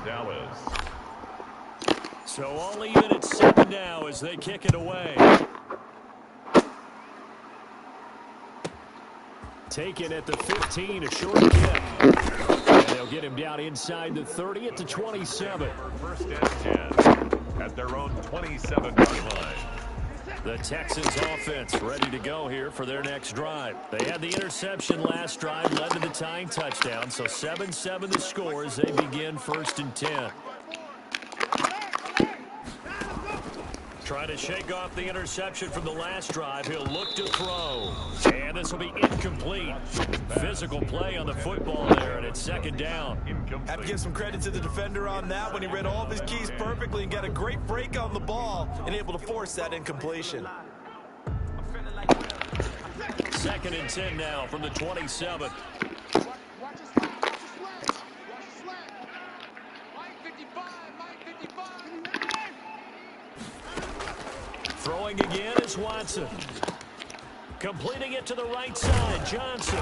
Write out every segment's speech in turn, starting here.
Dallas. So all even at 7 now as they kick it away. Taken at the 15, a short kick. And they'll get him down inside the 30 at the 27. First and 10 at their own 27-yard line. The Texans offense ready to go here for their next drive. They had the interception last drive, led to the tying touchdown. So 7-7 the score as they begin 1st and 10. Trying to shake off the interception from the last drive. He'll look to throw. And this will be incomplete. Physical play on the football there, and it's 2nd down. Have to give some credit to the defender on that when he read all of his keys perfectly and got a great break on the ball and able to force that incompletion. 2nd and 10 now from the 27. Throwing again is Watson. Completing it to the right side, Johnson.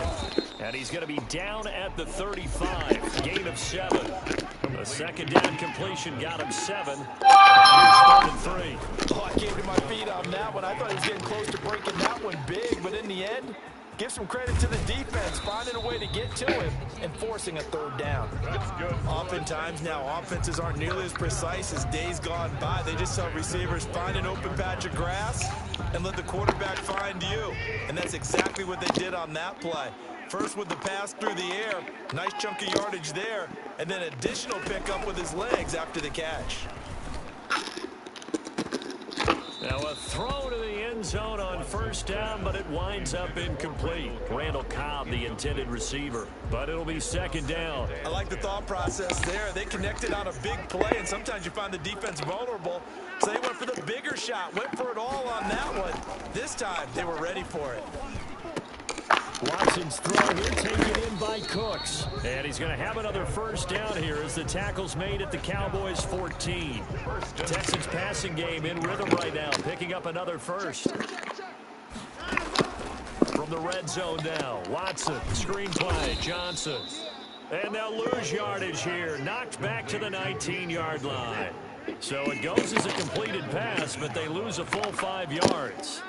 And he's going to be down at the 35. Gain of 7. The 2nd down completion got him 7. Here's 3rd and 3. Oh, I came to my feet on that one. I thought he was getting close to breaking that one big, but in the end, give some credit to the defense, finding a way to get to him and forcing a 3rd down. That's good. Oftentimes now, offenses aren't nearly as precise as days gone by. They just tell receivers, find an open patch of grass and let the quarterback find you. And that's exactly what they did on that play. First with the pass through the air, nice chunk of yardage there, and then additional pickup with his legs after the catch. Now a throw to the end zone on 1st down, but it winds up incomplete. Randall Cobb, the intended receiver, but it'll be 2nd down. I like the thought process there. They connected on a big play, and sometimes you find the defense vulnerable. So they went for the bigger shot, went for it all on that one. This time, they were ready for it. Watson's throw here taken in by Cooks. And he's going to have another 1st down here as the tackle's made at the Cowboys 14. Texans passing game in rhythm right now, picking up another 1st. From the red zone now, Watson, screen play, Johnson. And they'll lose yardage here, knocked back to the 19-yard line. So it goes as a completed pass, but they lose a full 5 yards.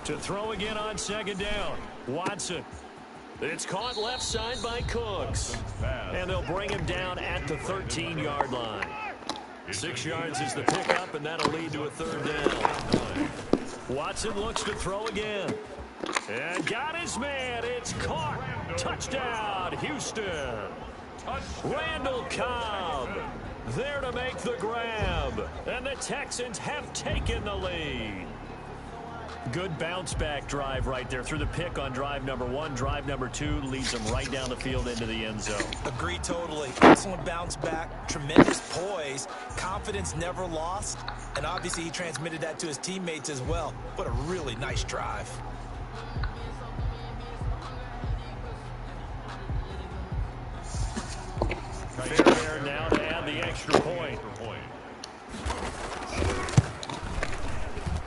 To throw again on 2nd down, Watson. It's caught left side by Cooks. And they'll bring him down at the 13-yard line. 6 yards is the pickup, and that'll lead to a 3rd down. Watson looks to throw again. And got his man. It's caught. Touchdown, Houston. Randall Cobb there to make the grab. And the Texans have taken the lead. Good bounce-back drive right there through the pick on drive number 1. Drive number 2 leads them right down the field into the end zone. Agree totally. Excellent bounce back, tremendous poise, confidence never lost, and obviously he transmitted that to his teammates as well. What a really nice drive. Fair now to add the extra point.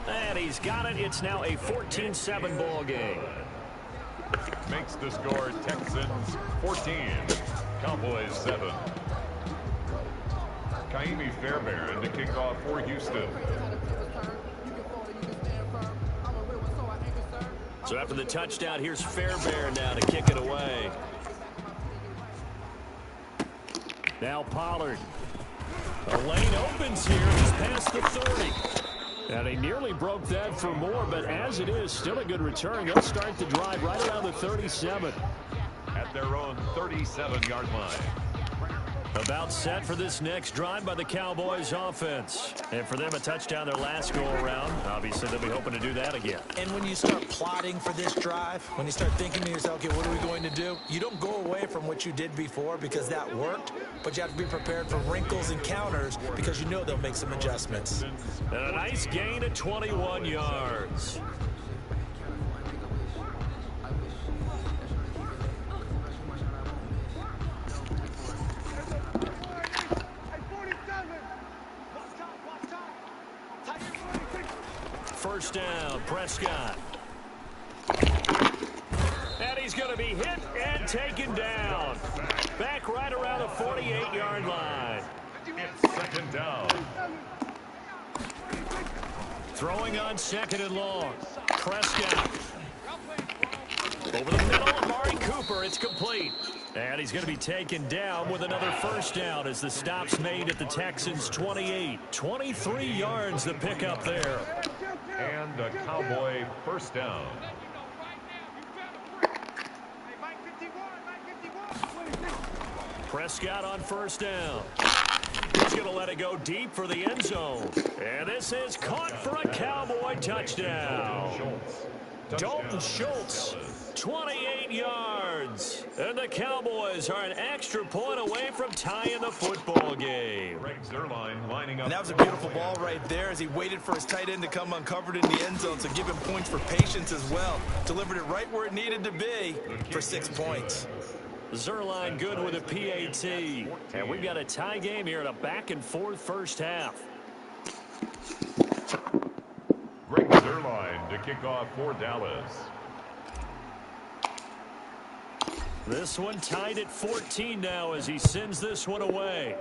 And he's got it. It's now a 14-7 ball game. Makes the score Texans 14, Cowboys 7. Kaimi Fairbairn to kick off for Houston. So after the touchdown, here's Fairbairn now to kick it away. Now Pollard. The lane opens here. He's past the 30. And he nearly broke that for more, but as it is, still a good return. They'll start the drive right around the 37. At their own 37-yard line. About set for this next drive by the Cowboys offense. And for them, a touchdown their last go-around. Obviously, they'll be hoping to do that again. And when you start plotting for this drive, when you start thinking to yourself, okay, what are we going to do? You don't go away from what you did before because that worked, but you have to be prepared for wrinkles and counters because you know they'll make some adjustments. And a nice gain of 21 yards. First down, Prescott. And he's going to be hit and taken down. Back right 20-yard line. It's second down. Throwing on second and long. Prescott. Over the middle, Amari Cooper. It's complete. And he's going to be taken down with another first down as the stop's made at the Texans' 28. 23 yards the pickup there. And a Cowboy first down. Prescott on first down. He's going to let it go deep for the end zone. And this is caught for a Cowboy touchdown. Dalton Schultz, 28 yards. And the Cowboys are an extra point away from tying the football game. Greg Zuerlein lining up. And that was a beautiful ball right there as he waited for his tight end to come uncovered in the end zone, so give him points for patience as well. Delivered it right where it needed to be for 6 points. Zuerlein good with a PAT. And we've got a tie game here in a back-and-forth first half. Greg Zuerlein to kick off for Dallas. This one tied at 14 now as he sends this one away.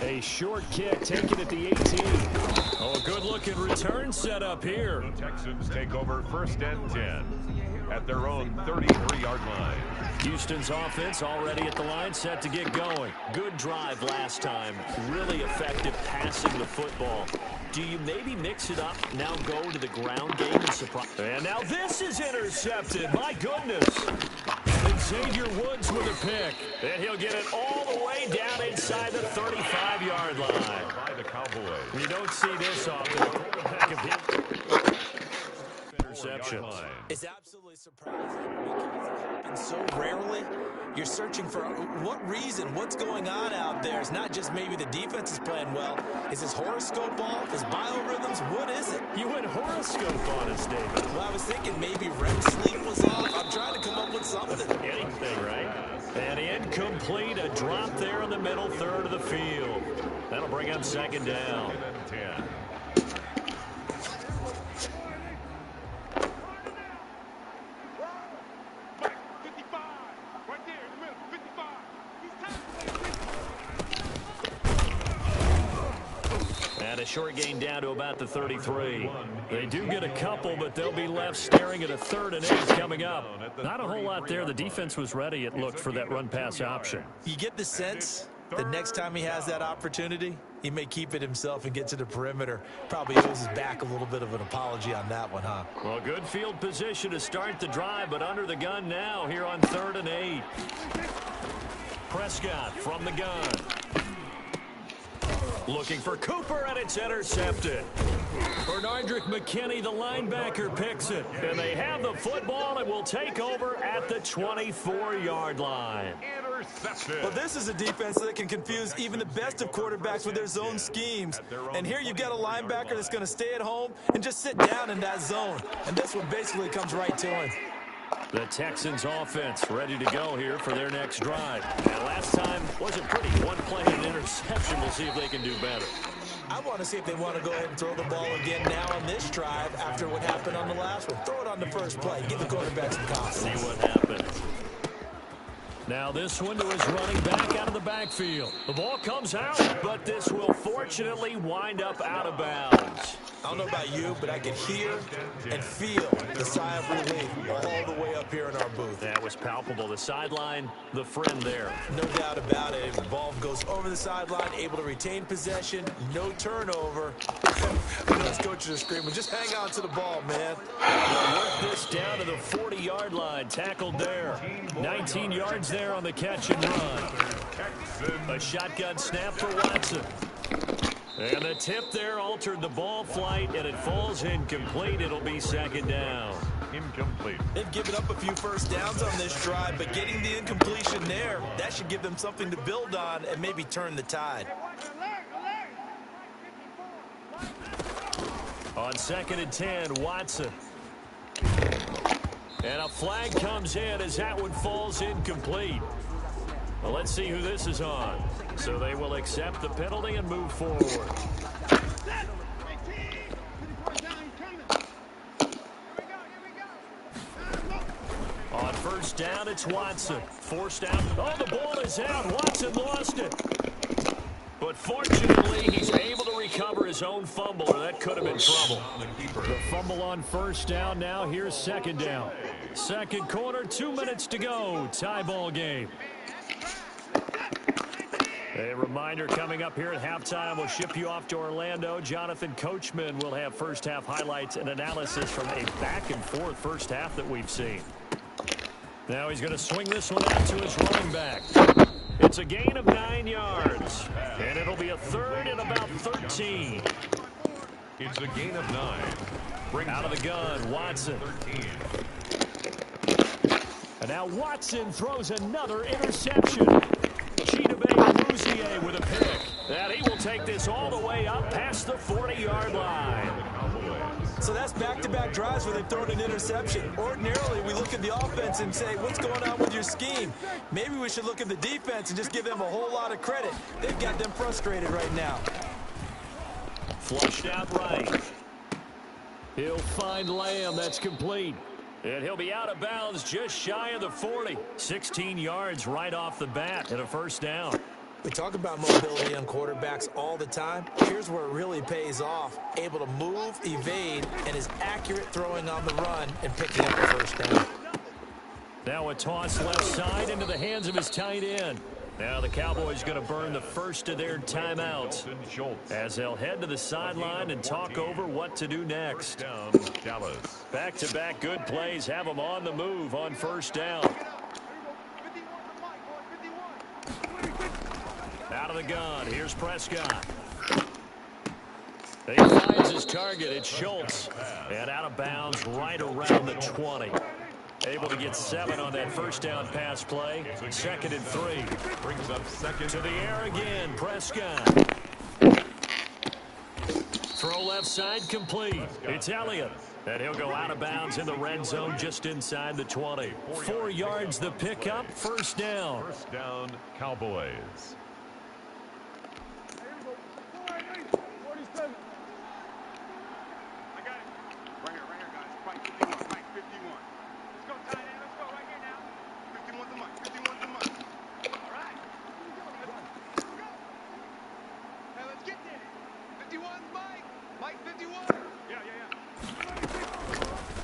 A short kick taken at the 18. Oh, a good-looking return set up here. The Texans take over first and 10 at their own 33-yard line. Houston's offense already at the line, set to get going. Good drive last time. Really effective passing the football. Do you maybe mix it up, now go to the ground game and surprise? And now this is intercepted. My goodness. And Xavier Woods with a pick. And he'll get it all the way down inside the 35-yard line. By the Cowboys. You don't see this often. The quarterback of him. Interception. It's absolutely surprising because it happens so rarely. You're searching for what reason, what's going on out there. It's not just maybe the defense is playing well. Is his horoscope off? His biorhythms? What is it? You went horoscope on us, David. Well, I was thinking maybe REM sleep was off. I'm trying to come up with something. Anything, right? And incomplete, a drop there in the middle third of the field. That'll bring up second down. 10. And a short gain down to about the 33. They do get a couple, but they'll be left staring at a 3rd and 8 coming up. Not a whole lot there. The defense was ready, it looked, for that run-pass option. You get the sense the next time he has that opportunity, he may keep it himself and get to the perimeter. Probably owes his back a little bit of an apology on that one, huh? Well, good field position to start the drive, but under the gun now here on 3rd and 8. Prescott from the gun. Looking for Cooper, and it's intercepted. Bernardrick McKinney, the linebacker, picks it. And they have the football and will take over at the 24-yard line. Intercepted. Well, this is a defense that can confuse even the best of quarterbacks with their zone schemes. And here you've got a linebacker that's going to stay at home and just sit down in that zone. And this one basically comes right to him. The Texans offense ready to go here for their next drive. And last time wasn't pretty. One play and interception. We'll see if they can do better. I want to see if they want to go ahead and throw the ball again now on this drive after what happened on the last one. Throw it on the first play. Give the quarterback some confidence. See what happens. Now this one to his running back out of the backfield. The ball comes out, but this will fortunately wind up out of bounds. I don't know about you, but I can hear and feel the sigh of relief all the way up here in our booth. That was palpable. The sideline, the friend there. No doubt about it. The ball goes over the sideline, able to retain possession, no turnover. Those coaches are screaming, just hang on to the ball, man. They'll work this down to the 40-yard line. Tackled there. 19 yards there on the catch and run. A shotgun snap for Watson. And the tip there altered the ball flight, and it falls incomplete. It'll be second down. Incomplete. They've given up a few first downs on this drive, but getting the incompletion there, that should give them something to build on and maybe turn the tide. On 2nd and 10, Watson. And a flag comes in as that one falls incomplete. Well, let's see who this is on. So they will accept the penalty and move forward. On 1st first down, it's Watson. Forced out. Oh, the ball is out. Watson lost it. But fortunately, he's able to recover his own fumble, or that could have been trouble. The fumble on first down now. Here's second down. Second quarter, 2 minutes to go. Tie ball game. A reminder coming up here at halftime. We'll ship you off to Orlando. Jonathan Coachman will have first half highlights and analysis from a back and forth first half that we've seen. Now he's going to swing this one out to his running back. It's a gain of 9 yards, and it'll be a third and about 13. It's a gain of 9. Out of the gun, Watson. 13. And now Watson throws another interception. With a pick. And he will take this all the way up past the 40-yard line. So that's back-to-back drives where they've thrown an interception. Ordinarily, we look at the offense and say, what's going on with your scheme? Maybe we should look at the defense and just give them a whole lot of credit. They've got them frustrated right now. Flushed out right. He'll find Lamb. That's complete. And he'll be out of bounds just shy of the 40. 16 yards right off the bat and a first down. We talk about mobility on quarterbacks all the time. Here's where it really pays off. Able to move, evade, and is accurate throwing on the run and picking up the first down. Now a toss left side into the hands of his tight end. Now the Cowboys going to burn the first of their timeouts as they'll head to the sideline and talk over what to do next. Back-to-back good plays have them on the move on first down. Out of the gun, here's Prescott. He finds his target, it's Schultz. And out of bounds right around the 20. Able to get 7 on that first down pass play. 2nd and 3. Brings up second. To the air again, Prescott. Throw left side complete. It's Elliott. And he'll go out of bounds in the red zone just inside the 20. 4 yards the pickup, first down. First down, Cowboys.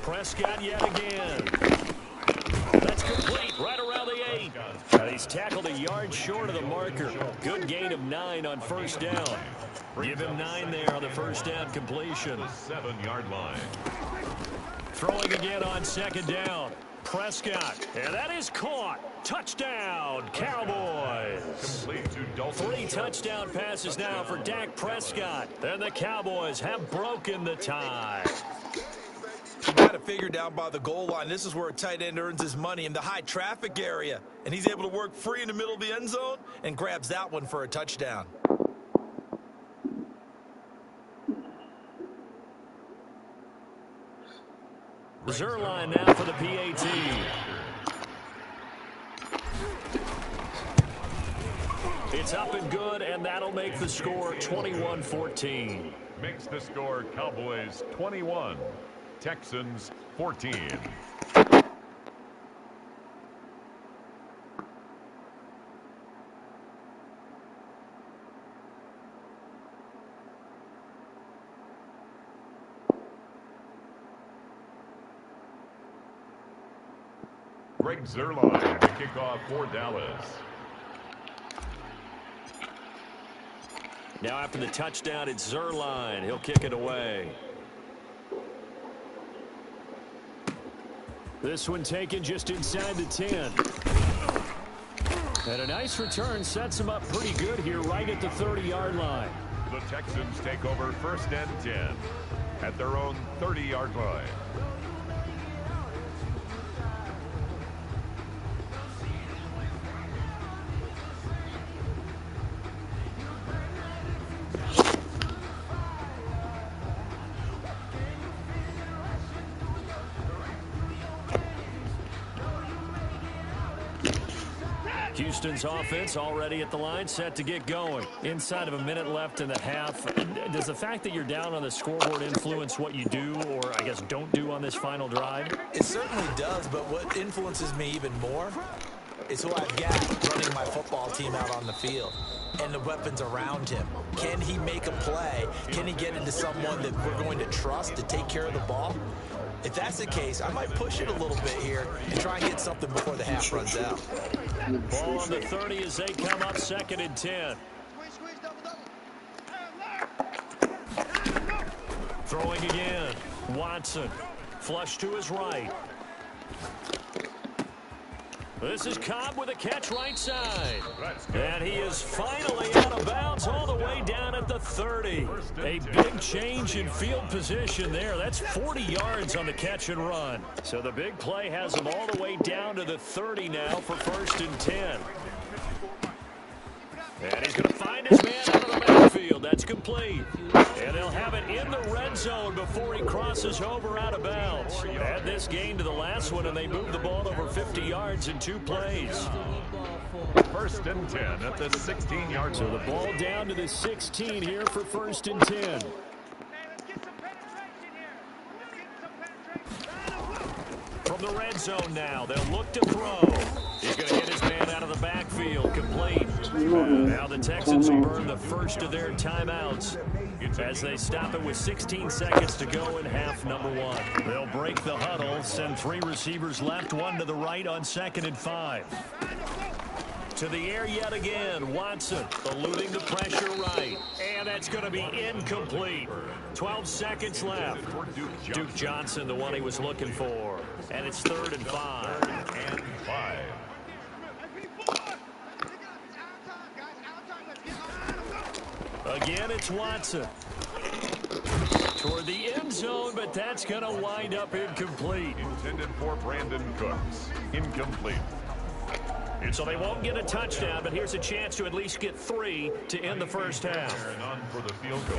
Prescott yet again. That's complete right around the 8. He's tackled a yard short of the marker. Good gain of 9 on first down. Give him 9 there on the first down completion. 7-yard line. Throwing again on second down. Prescott. And that is caught. Touchdown, Cowboys. 3 touchdown passes now for Dak Prescott. And the Cowboys have broken the tie. You got to figure down by the goal line. This is where a tight end earns his money, in the high traffic area. And he's able to work free in the middle of the end zone and grabs that one for a touchdown. Zerline now for the PAT. It's up and good, and that'll make the score 21-14. Makes the score Cowboys 21. Texans 14. Greg Zerline to kick off for Dallas. Now after the touchdown, it's Zerline. He'll kick it away. This one taken just inside the 10. And a nice return sets him up pretty good here right at the 30-yard line. The Texans take over first and 10 at their own 30-yard line. Houston's offense already at the line, set to get going. Inside of a minute left in the half, does the fact that you're down on the scoreboard influence what you do, or I guess don't do on this final drive? It certainly does, but what influences me even more is who I've got running my football team out on the field and the weapons around him. Can he make a play? Can he get into someone that we're going to trust to take care of the ball? If that's the case, I might push it a little bit here and try and get something before the half runs out. Ball on the 30 as they come up 2nd and 10. Throwing again. Watson. Flush to his right. This is Cobb with a catch right side. And he is finally out of bounds all the way down at the 30. A big change in field position there. That's 40 yards on the catch and run. So the big play has him all the way down to the 30 now for 1st and 10. And he's going to find his man out of the backfield. That's complete. And they'll have it in the red zone before he crosses over out of bounds. Add this game to the last one, and they move the ball over 50 yards in 2 plays. 1st and 10 at the 16-yard line. So the ball down to the 16 here for 1st and 10. From the red zone now, they'll look to throw. He's going to hit his man out of the backfield, complete. Now the Texans will burn the first of their timeouts as they stop it with 16 seconds to go in half number 1. They'll break the huddle, send 3 receivers left, 1 to the right on 2nd and 5. To the air yet again, Watson eluding the pressure right. And that's going to be incomplete. 12 seconds left. Duke Johnson, the one he was looking for. And it's 3rd and 5. And 5. Again, it's Watson. Toward the end zone, but that's going to wind up incomplete. Intended for Brandon Cooks. Incomplete. And so they won't get a touchdown, but here's a chance to at least get 3 to end the first half. And on for the field goal.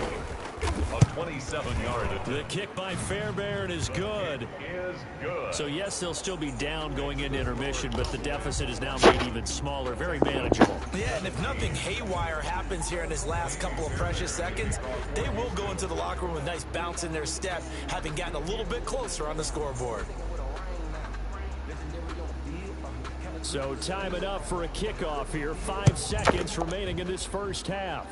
A 27-yard attempt. The kick by Fairbairn is good. Is good. So, yes, they'll still be down going into intermission, but the deficit is now made even smaller. Very manageable. Yeah, and if nothing haywire happens here in his last couple of precious seconds, they will go into the locker room with a nice bounce in their step, having gotten a little bit closer on the scoreboard. So time it up for a kickoff here. 5 seconds remaining in this first half.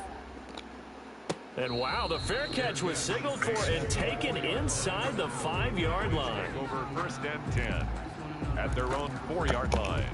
And wow, the fair catch was signaled for and taken inside the 5-yard line. Over 1st and 10 at their own 4-yard line.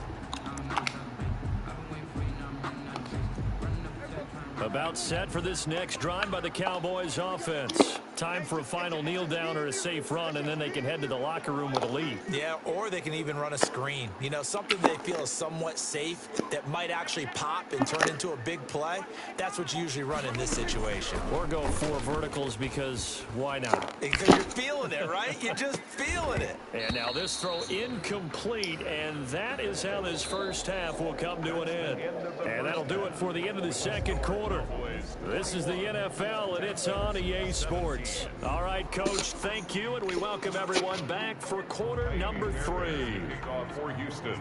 About set for this next drive by the Cowboys offense. Time for a final kneel down or a safe run, and then they can head to the locker room with a lead. Yeah, or they can even run a screen. You know, something they feel is somewhat safe that might actually pop and turn into a big play. That's what you usually run in this situation. Or go 4 verticals because why not? Because you're feeling it, right? You're just feeling it. And now this throw incomplete, and that is how this first half will come to an end. And that'll do it for the end of the second quarter. This is the NFL, and it's on EA Sports. All right, Coach, thank you, and we welcome everyone back for quarter number 3. Kickoff for Houston.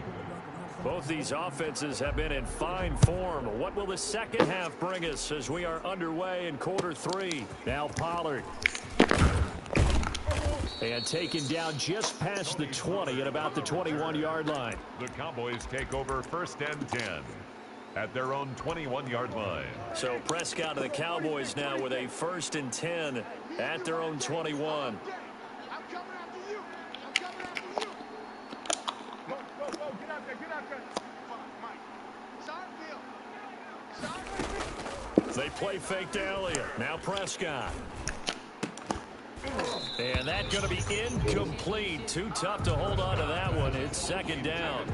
Both these offenses have been in fine form. What will the second half bring us as we are underway in quarter 3? Now Pollard. And taken down just past the 20 at about the 21-yard line. The Cowboys take over 1st and 10 at their own 21-yard line. So Prescott and the Cowboys now with a 1st and 10 at their own 21. They play fake to Elliott. Now Prescott. And that's going to be incomplete. Too tough to hold on to that one. It's 2nd down.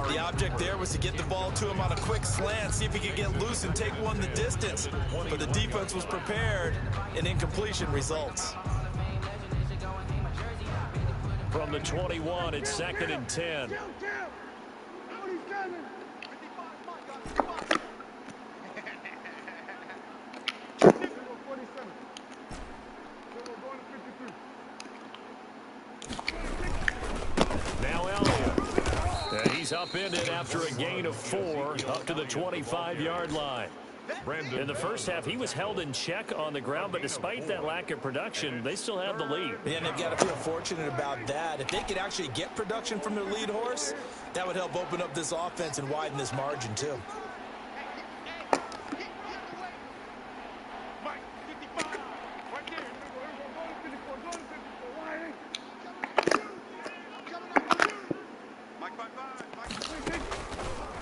The object there was to get the ball to him on a quick slant, see if he could get loose and take one the distance. But the defense was prepared, and incompletion results. From the 21, it's 2nd and 10. Now Elliott. He's It's upended after a gain of 4 up to the 25-yard line. In the first half, he was held in check on the ground, but despite that lack of production, they still have the lead. Yeah, and they've got to feel fortunate about that. If they could actually get production from their lead horse, that would help open up this offense and widen this margin, too.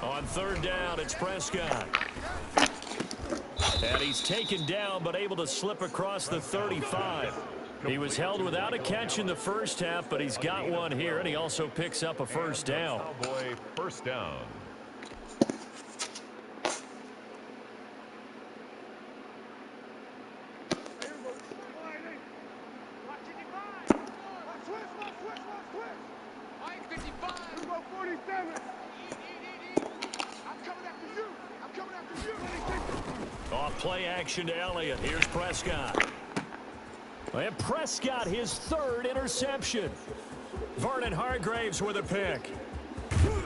On third down, it's Prescott. And he's taken down, but able to slip across the 35. He was held without a catch in the first half, but he's got one here, and he also picks up a first down. Cowboy first down. Off play action to Elliott. Here's Prescott. And Prescott, his third interception. Vernon Hargraves with a pick.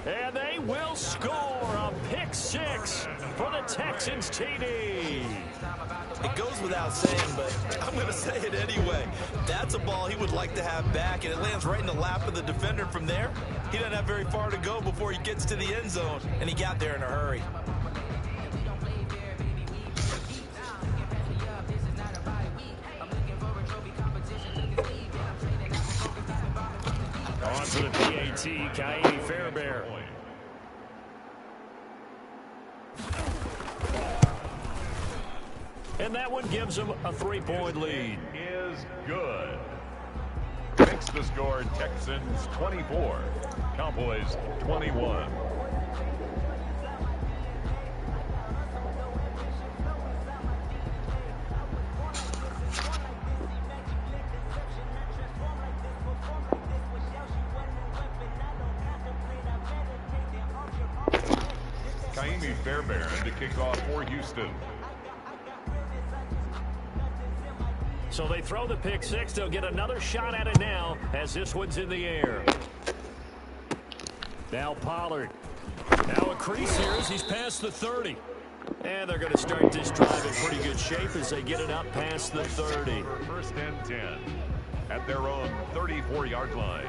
And they will score a pick 6 for the Texans TD. It goes without saying, but I'm going to say it anyway. That's a ball he would like to have back, and it lands right in the lap of the defender from there. He doesn't have very far to go before he gets to the end zone, and he got there in a hurry. On to the PAT, Kaimi Fairbairn. And that one gives them a 3-point lead. Is good. Makes the score Texans 24, Cowboys 21. Kaimi Fairbairn to kick off for Houston. So they throw the pick 6. They'll get another shot at it now as this one's in the air. Now Pollard. Now a crease here as he's past the 30. And they're going to start this drive in pretty good shape as they get it up past the 30. First and 10 at their own 34-yard line.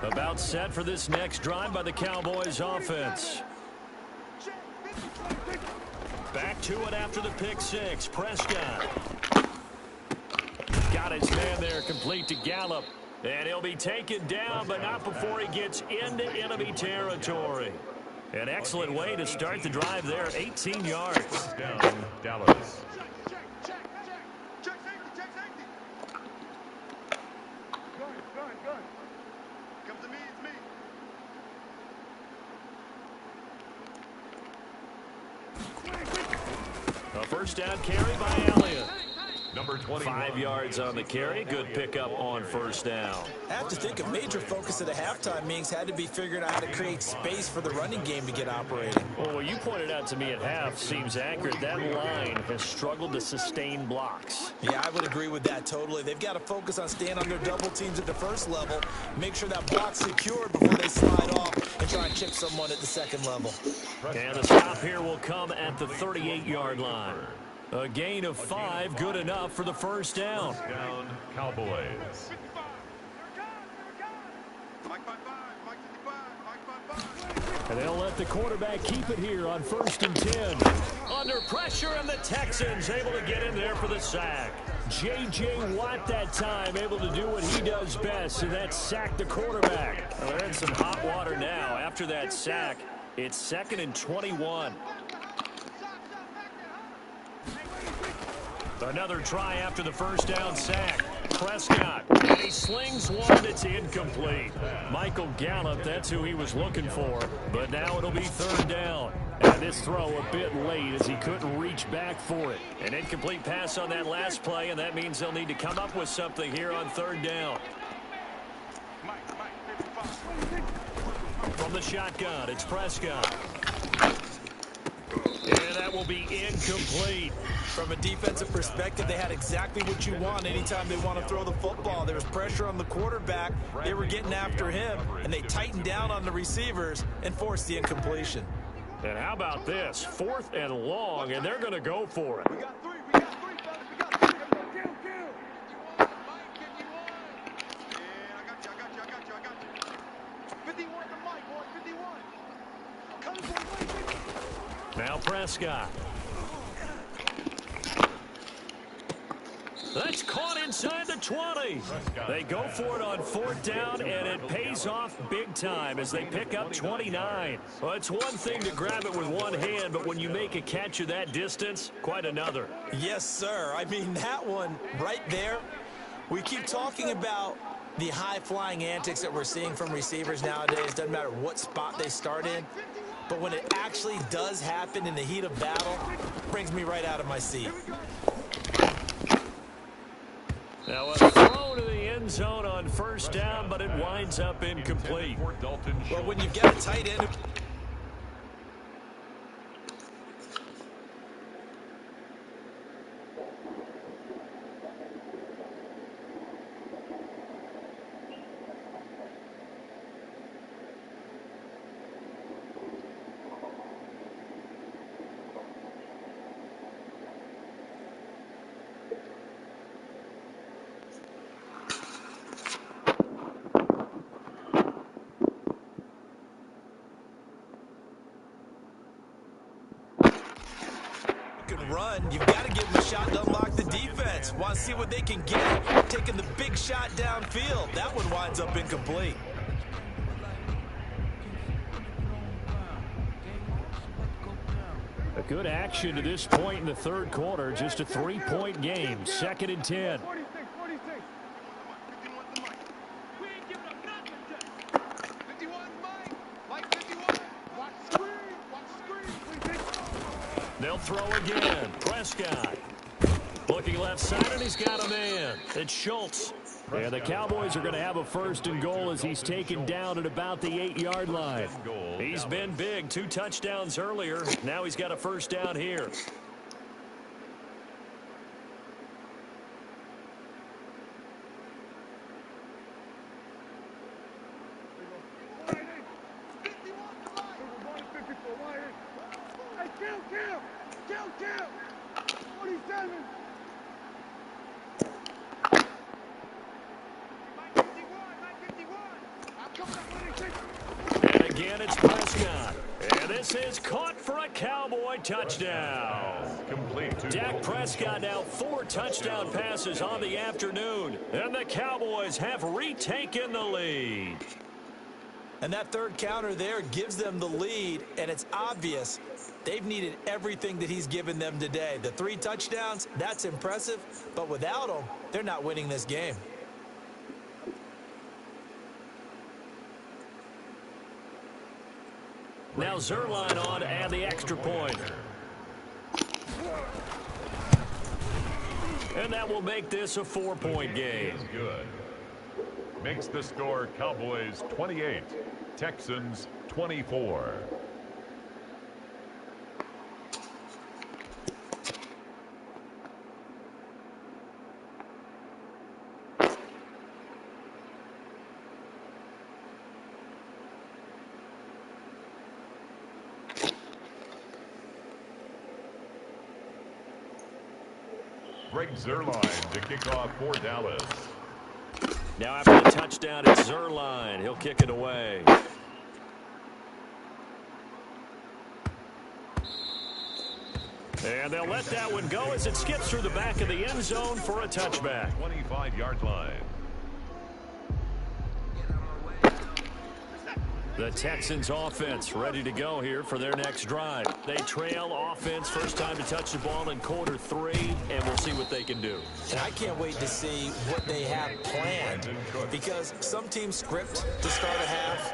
About set for this next drive by the Cowboys offense. Back to it after the pick 6. Prescott. Got his man there, complete to Gallup. And he'll be taken down, but not before he gets into enemy territory. An excellent way to start the drive there, 18 yards. Down, Dallas. A first down carry by Elliott. Number 21. 5 yards on the carry. Good pickup on first down. I have to think a major focus of the halftime meetings had to be figuring out how to create space for the running game to get operating. Well, what you pointed out to me at half seems accurate. That line has struggled to sustain blocks. Yeah, I would agree with that totally. They've got to focus on staying under double teams at the first level, make sure that block's secured before they slide off and try and chip someone at the second level. And the stop here will come at the 38-yard line. A gain of 5, good enough for the first down. Down, Cowboys. And they'll let the quarterback keep it here on 1st and 10. Under pressure, and the Texans able to get in there for the sack. J.J. Watt that time able to do what he does best, and that's sack the quarterback. Well, they're in some hot water now. After that sack, it's 2nd and 21. Another try after the first down sack. Prescott, and he slings one that's incomplete. Michael Gallup, that's who he was looking for. But now it'll be 3rd down. And this throw a bit late as he couldn't reach back for it. An incomplete pass on that last play, and that means they'll need to come up with something here on 3rd down. From the shotgun, it's Prescott. And that will be incomplete. From a defensive perspective, they had exactly what you want anytime they want to throw the football. There was pressure on the quarterback. They were getting after him, and they tightened down on the receivers and forced the incompletion. And how about this? 4th and long, and they're going to go for it. We got three, fellas. We got three. Kill. Mike, 51. Yeah, I got you. 51 to Mike, boy, 51. Come on, Mike. Now Prescott. That's caught inside the 20. They go for it on 4th down, and it pays off big time as they pick up 29. Well, it's one thing to grab it with one hand, but when you make a catch of that distance, quite another. Yes, sir. I mean, that one right there, we keep talking about the high-flying antics that we're seeing from receivers nowadays. Doesn't matter what spot they start in. But when it actually does happen in the heat of battle, it brings me right out of my seat. Now a throw to the end zone on 1st down, but it winds up incomplete. Well, when you've got a tight end... run, you've got to give them a shot to unlock the defense. Want to see what they can get, taking the big shot downfield. That one winds up incomplete. A good action to this point in the 3rd quarter. Just a 3-point game. 2nd and 10. 46. We ain't giving up nothing. 51, Mike 51. Watch screen. They'll throw again. Prescott. Looking left side, and he's got a man. It's Schultz. And the Cowboys are going to have a 1st and goal as he's taken down at about the 8-yard line. He's been big. 2 touchdowns earlier. Now he's got a 1st down here. Kill. 47. And again, it's Prescott. And this is caught for a Cowboy touchdown. Dak Prescott now 4 touchdown passes on the afternoon. And the Cowboys have retaken the lead. And that 3rd counter there gives them the lead, and it's obvious they've needed everything that he's given them today. The 3 touchdowns, that's impressive, but without them, they're not winning this game. Now Zerline on to add the extra point. And that will make this a 4-point game. Good. Makes the score Cowboys 28, Texans 24. Greg Zerline to kick off for Dallas. Now after the touchdown, it's Zerline. He'll kick it away. And they'll let that one go as it skips through the back of the end zone for a touchback. 25-yard line. The Texans offense ready to go here for their next drive. They trail offense, first time to touch the ball in quarter 3, and we'll see what they can do. And I can't wait to see what they have planned, because some teams script to start a half.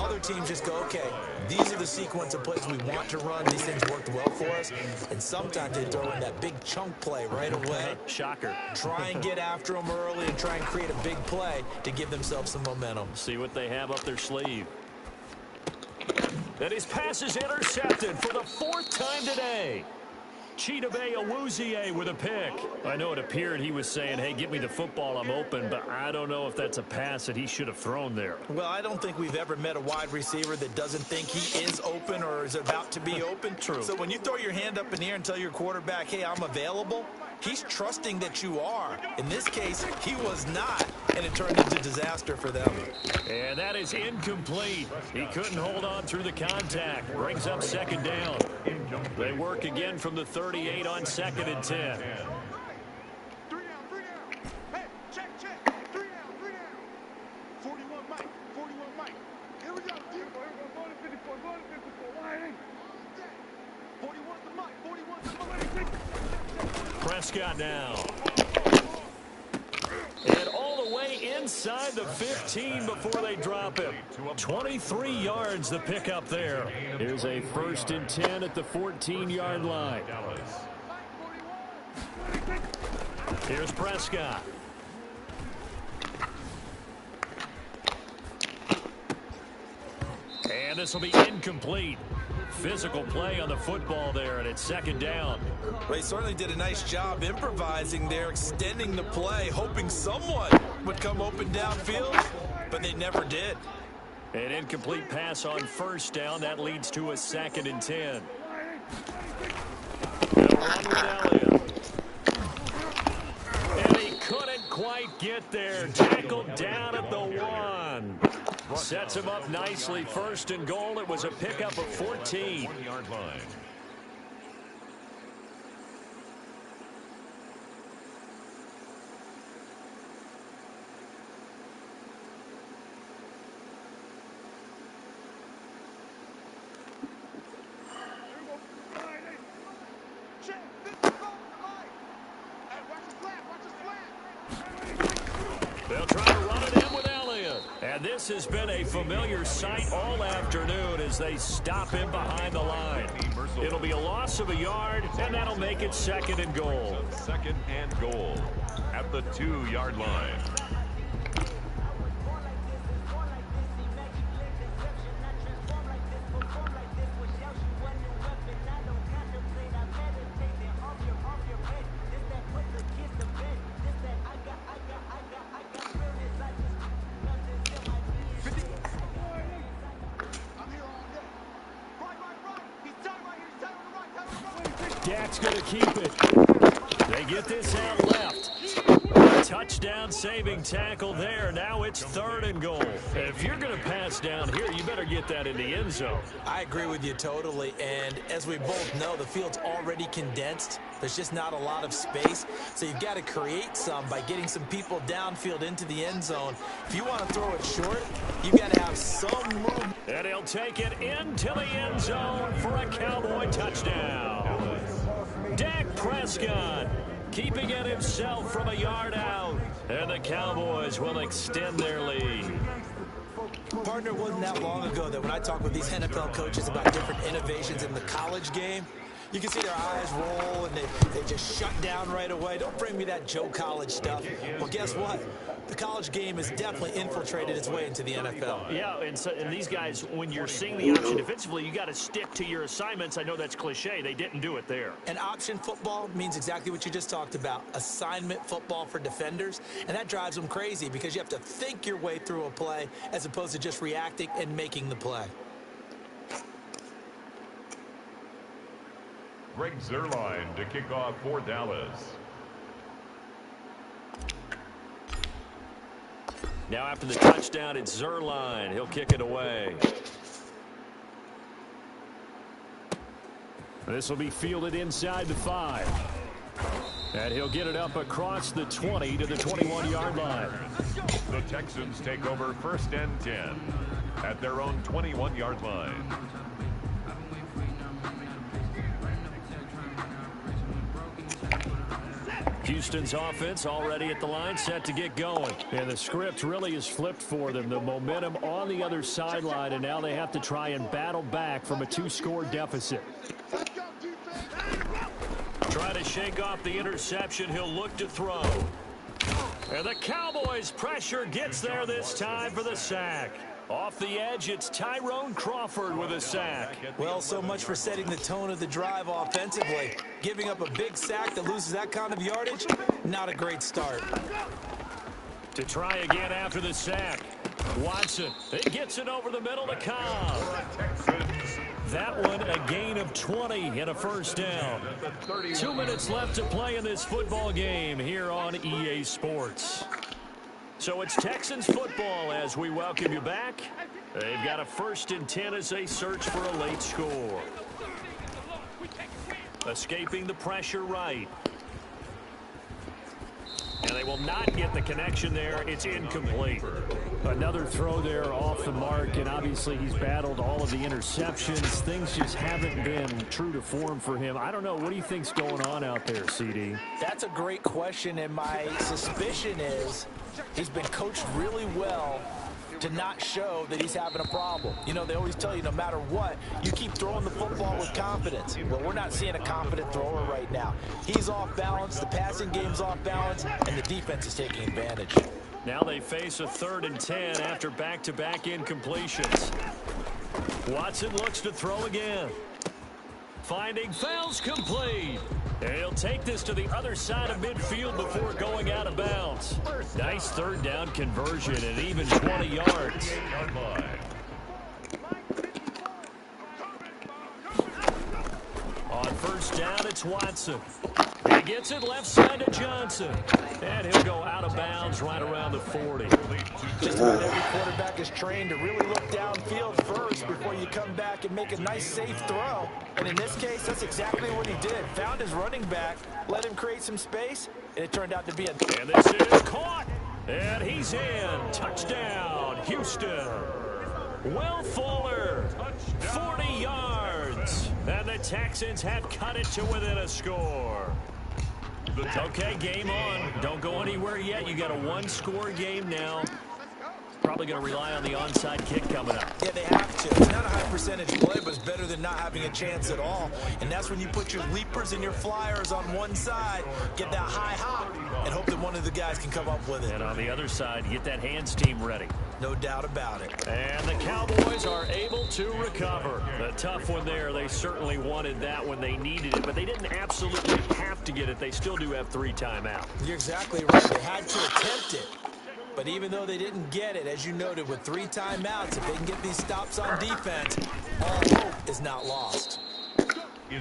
Other teams just go, okay, these are the sequence of plays we want to run. These things worked well for us. And sometimes they throw in that big chunk play right away. Shocker. Try and get after them early and try and create a big play to give themselves some momentum. See what they have up their sleeve. And his pass is intercepted for the 4th time today. Chidobe with a pick. I know it appeared he was saying, hey, give me the football, I'm open, but I don't know if that's a pass that he should have thrown there. Well, I don't think we've ever met a wide receiver that doesn't think he is open or is about to be open. True. So when you throw your hand up in the air and tell your quarterback, hey, I'm available, he's trusting that you are. In this case, he was not, and it turned into disaster for them. And that is incomplete. He couldn't hold on through the contact. Brings up second down. They work again from the 38 on 2nd and 10. 3 down, 3 down. Hey, check. 3 down. 41 Mike. Here we go, dude. Go to 54. Why? 41's the Mike. Prescott now. And all the way inside the 15 before they drop him. 23 yards the pickup there. Here's a 1st and 10 at the 14-yard line. Here's Prescott. And this will be incomplete. Physical play on the football there, and it's 2nd down. Well, he certainly did a nice job improvising there, extending the play, hoping someone would come open downfield, but they never did. An incomplete pass on 1st down. That leads to a 2nd and 10. They'll run with Elliott. And he couldn't quite get there. Tackled down at the 1. Sets him up nicely. 1st and goal. It was a pickup of 14. 1-yard line. They'll try to run it in with Elliott. And this has been a familiar sight all afternoon as they stop him behind the line. It'll be a loss of a yard, and that'll make it 2nd and goal. 2nd and goal at the 2-yard line. Dak's going to keep it. They get this out left. Touchdown saving tackle there. Now it's 3rd and goal. If you're going to pass down here, you better get that in the end zone. I agree with you totally, and as we both know, the field's already condensed. There's just not a lot of space, so you've got to create some by getting some people downfield into the end zone. If you want to throw it short, you've got to have some movement. And he'll take it into the end zone for a Cowboy touchdown. Dak Prescott keeping it himself from a yard out. And the Cowboys will extend their lead. Partner, it wasn't that long ago that when I talk with these NFL coaches about different innovations in the college game, you can see their eyes roll and they just shut down right away. Don't bring me that Joe College stuff. Well, guess what? The college game has definitely infiltrated its way into the NFL. Yeah, and these guys, when you're seeing the option defensively, you got to stick to your assignments. I know that's cliche. They didn't do it there. And option football means exactly what you just talked about, assignment football for defenders. And that drives them crazy because you have to think your way through a play as opposed to just reacting and making the play. Greg Zuerlein to kick off for Dallas. Now after the touchdown, it's Zuerlein. He'll kick it away. This will be fielded inside the 5. And he'll get it up across the 20 to the 21-yard line. The Texans take over 1st and 10 at their own 21-yard line. Houston's offense already at the line, set to get going. And the script really is flipped for them. The momentum on the other sideline, and now they have to try and battle back from a 2-score deficit. Try to shake off the interception. He'll look to throw. And the Cowboys' pressure gets there this time for the sack. Off the edge, it's Tyrone Crawford with a sack. Well, so much for setting the tone of the drive offensively. Giving up a big sack that loses that kind of yardage, not a great start. To try again after the sack. Watson, it gets it over the middle to Cobb. That one a gain of 20 and a first down. 2 minutes left to play in this football game here on EA Sports. So it's Texans football as we welcome you back. They've got a 1st and 10 as they search for a late score. Escaping the pressure right. And they will not get the connection there. It's incomplete. Another throw there off the mark, and obviously he's battled all of the interceptions. Things just haven't been true to form for him. I don't know. What do you think's going on out there, CD? That's a great question, and my suspicion is he's been coached really well to not show that he's having a problem. You know, they always tell you no matter what, you keep throwing the football with confidence. Well, we're not seeing a confident thrower right now. He's off balance, the passing game's off balance, and the defense is taking advantage. Now they face a 3rd and 10 after back-to-back incompletions. Watson looks to throw again. Finding Fells complete. And he'll take this to the other side of midfield before going out of bounds. Nice 3rd down conversion and even 20 yards. On 1st down, it's Watson. He gets it left side to Johnson. And he'll go out of bounds right around the 40. Just about every quarterback is trained to really look downfield first before you come back and make a nice, safe throw. And in this case, that's exactly what he did. Found his running back, let him create some space, and it turned out to be a... And this is caught. And he's in. Touchdown, Houston. Will Fuller, 40 yards. And the Texans have cut it to within a score. Okay, game on. Don't go anywhere yet. You got a 1-score game now. Probably going to rely on the onside kick coming up. Yeah, they have to. It's not a high percentage play, but it's better than not having a chance at all. And that's when you put your leapers and your flyers on one side, get that high hop, and hope that one of the guys can come up with it. And on the other side, get that hands team ready. No doubt about it. And the Cowboys are able to recover. A tough one there. They certainly wanted that when they needed it, but they didn't absolutely have to get it. They still do have 3 timeouts. You're exactly right. They had to attempt it. But even though they didn't get it, as you noted, with 3 timeouts, if they can get these stops on defense, all hope is not lost.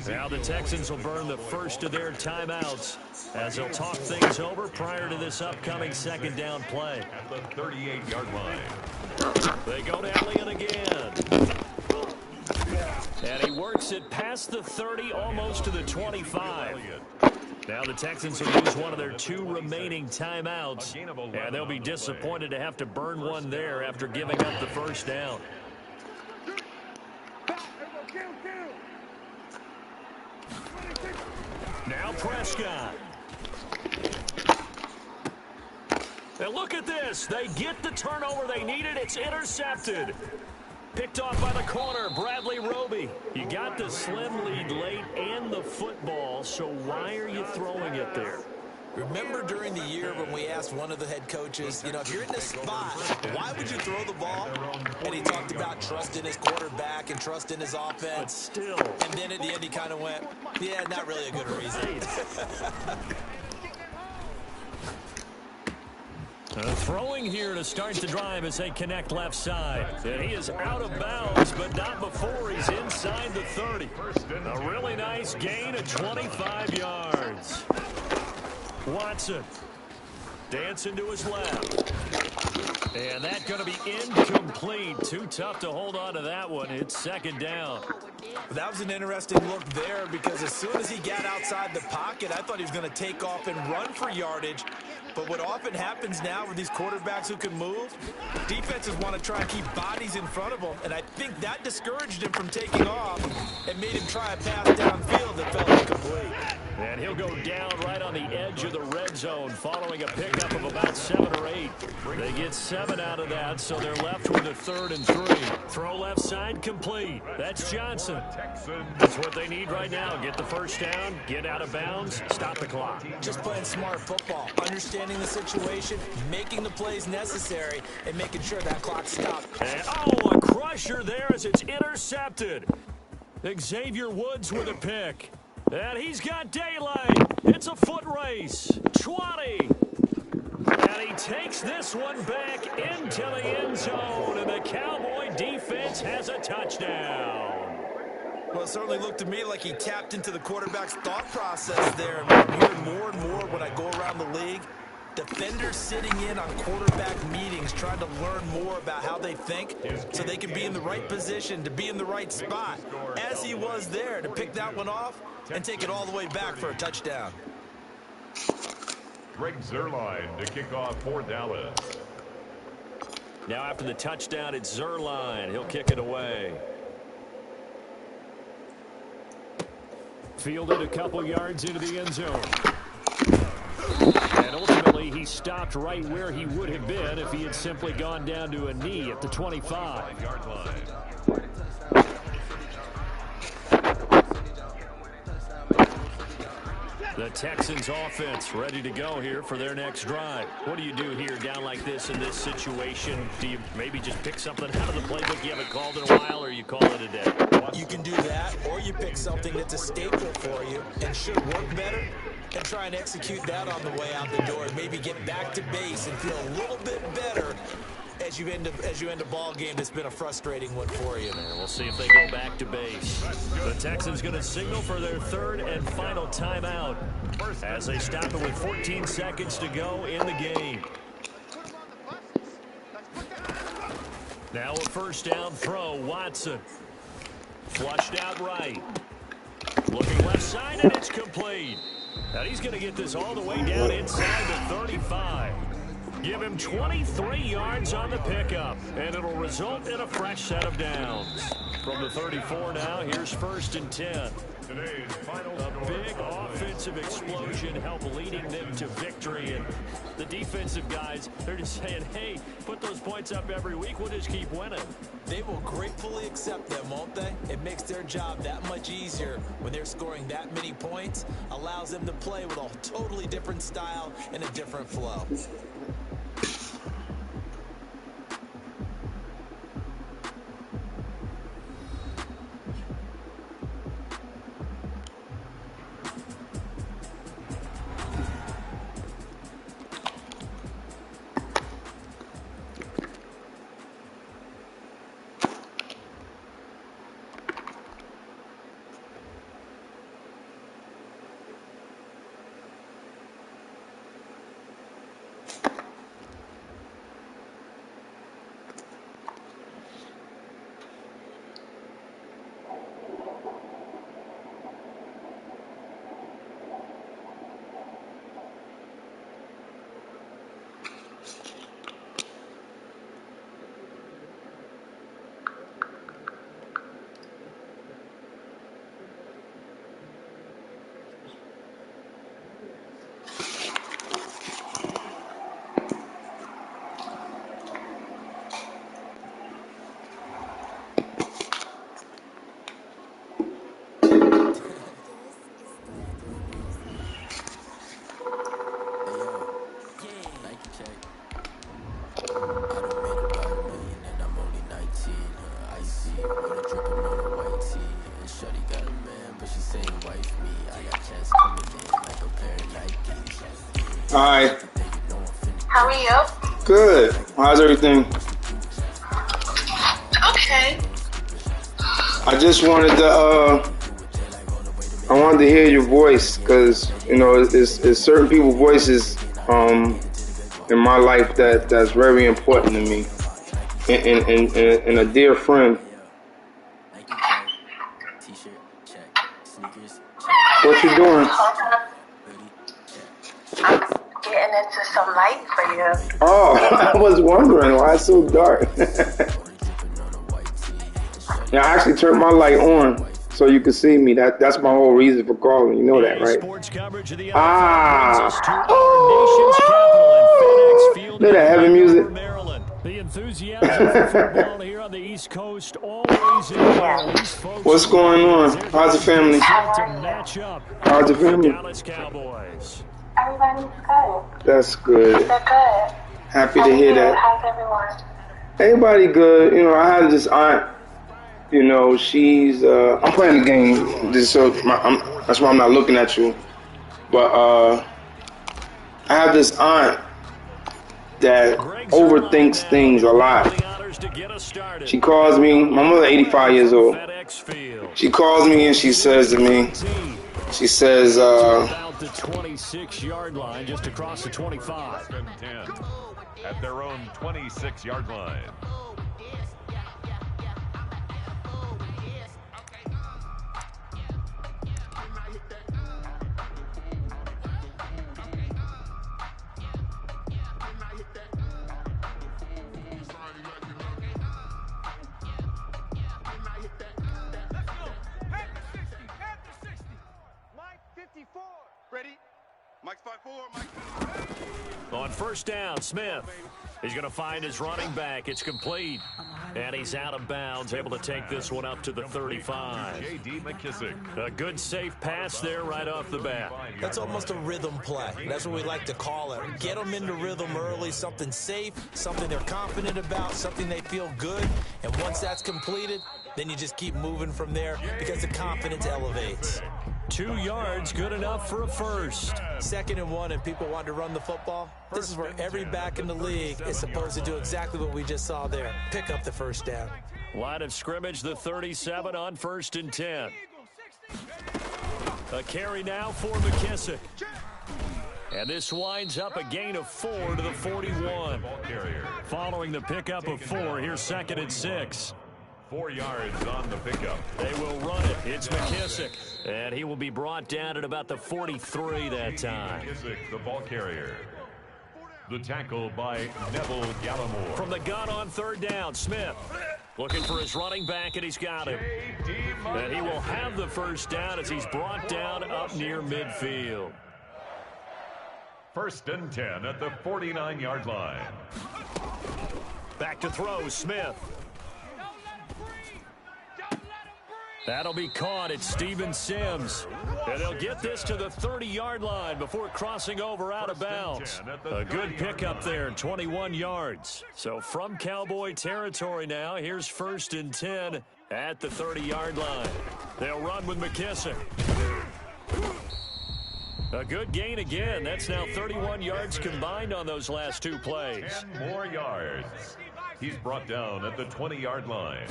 Now the Texans will burn the first of their timeouts as they'll talk things over prior to this upcoming 2nd down play. At the 38-yard line. They go to Elliott again. And he works it past the 30, almost to the 25. Now the Texans will use one of their 2 remaining timeouts, and they'll be disappointed to have to burn one there after giving up the first down. Now Prescott. And look at this. They get the turnover they needed. It's intercepted. Picked off by the corner, Bradley Roby. You got the slim lead late and the football, so why are you throwing it there? Remember during the year when we asked one of the head coaches, you know, if you're in this spot, why would you throw the ball? And he talked about trust in his quarterback and trust in his offense. But still. And then at the end he kind of went, yeah, not really a good reason. Throwing here to start the drive as they connect left side. And he is out of bounds, but not before he's inside the 30. A really nice gain of 25 yards. Watson dancing to his left. And that's going to be incomplete. Too tough to hold on to that one. It's 2nd down. That was an interesting look there because as soon as he got outside the pocket, I thought he was going to take off and run for yardage. But what often happens now with these quarterbacks who can move, defenses want to try and keep bodies in front of them, and I think that discouraged him from taking off and made him try a pass downfield that fell incomplete. And he'll go down right on the edge of the red zone following a pickup of about 7 or 8. They get 7 out of that, so they're left with a 3rd and 3. Throw left side complete. That's Johnson. That's what they need right now. Get the first down, get out of bounds, stop the clock. Just playing smart football, understanding the situation, making the plays necessary, and making sure that clock stopped. And, a crusher there as it's intercepted. Xavier Woods with a pick. And he's got daylight. It's a foot race. 20. And he takes this one back into the end zone. And the Cowboy defense has a touchdown. Well, it certainly looked to me like he tapped into the quarterback's thought process there. I'm hearing more and more when I go around the league. Defenders sitting in on quarterback meetings trying to learn more about how they think so they can be in the right position to be in the right spot, as he was there to pick that one off and take it all the way back for a touchdown. Greg Zuerlein to kick off for Dallas. Now after the touchdown, it's Zuerlein. He'll kick it away. Fielded a couple yards into the end zone. And ultimately, he stopped right where he would have been if he had simply gone down to a knee at the 25-yard line. The Texans offense ready to go here for their next drive. What do you do here down like this in this situation? Do you maybe just pick something out of the playbook you haven't called in a while, or you call it a day? You can do that, or you pick something that's a staple for you and should work better and try and execute that on the way out the door and maybe get back to base and feel a little bit better as you end a ball game that's been a frustrating one for you. And we'll see if they go back to base. The Texans going to signal for their 3rd and final timeout as they stop it with 14 seconds to go in the game. Now a first down throw, Watson. Flushed out right. Looking left side, and it's complete. Now he's going to get this all the way down inside the 35. Give him 23 yards on the pickup, and it'll result in a fresh set of downs. From the 34 now, here's 1st and 10. Today's final A big offensive explosion helped leading them to victory. And the defensive guys, they're just saying, hey, put those points up every week. We'll just keep winning. They will gratefully accept them, won't they? It makes their job that much easier when they're scoring that many points. Allows them to play with a totally different style and a different flow. Hi. How are you? Good. How's everything? Okay. I just wanted to I wanted to hear your voice because it's certain people's voices in my life that's very important to me and a dear friend. What you doing? I'm getting into some light for you. Oh, I was wondering why it's so dark. Yeah, I actually turned my light on so you can see me. That's my whole reason for calling. You know that, right? Sports coverage of the NFL Ah. brings us to our nation's capital at FedEx Field Look at that heavy in music. Andover, Maryland. The enthusiasm for football here on the East Coast always in there. These folks What's going on? How's the family? to match up. How's the family? Dallas Cowboys. Everybody's good. That's good. They're good. Happy to hear that. How's everyone? Everybody good. You know, I had this aunt. You know, she's. I'm playing the game. That's why I'm not looking at you. But I have this aunt that overthinks things a lot. She calls me. My mother, 85 years old. She calls me and she says to me. She says. About the 26-yard line, just across the 25. 10 at their own 26-yard line. Ready? Mike's 5-4. Mike. On first down, Smith. He's going to find his running back. It's complete. And he's out of bounds, able to take this one up to the 35. J.D. McKissick. A good, safe pass there right off the bat. That's almost a rhythm play. That's what we like to call it. Get them into rhythm early, something safe, something they're confident about, something they feel good. And once that's completed, then you just keep moving from there because the confidence elevates. 2 yards, good enough for a first. 2nd and 1, and people want to run the football. This is where every back in the league is supposed to do exactly what we just saw there. Pick up the first down. Line of scrimmage, the 37 on 1st and 10. A carry now for McKissick. And this winds up a gain of 4 to the 41. Following the pickup of 4, here's 2nd and 6. 4 yards on the pickup. They will run it. It's McKissick. And he will be brought down at about the 43 that time. McKissick, the ball carrier. The tackle by Neville Gallimore. From the gun on 3rd down, Smith looking for his running back, and he's got him. And he will have the first down as he's brought down up near midfield. 1st and 10 at the 49-yard line. Back to throw, Smith. That'll be caught. It's Steven Sims. And they'll get this to the 30-yard line before crossing over out of bounds. A good pickup there, 21 yards. So from Cowboy territory now, here's 1st and 10 at the 30-yard line. They'll run with McKissick. A good gain again. That's now 31 yards combined on those last 2 plays. 10 more yards. He's brought down at the 20-yard line.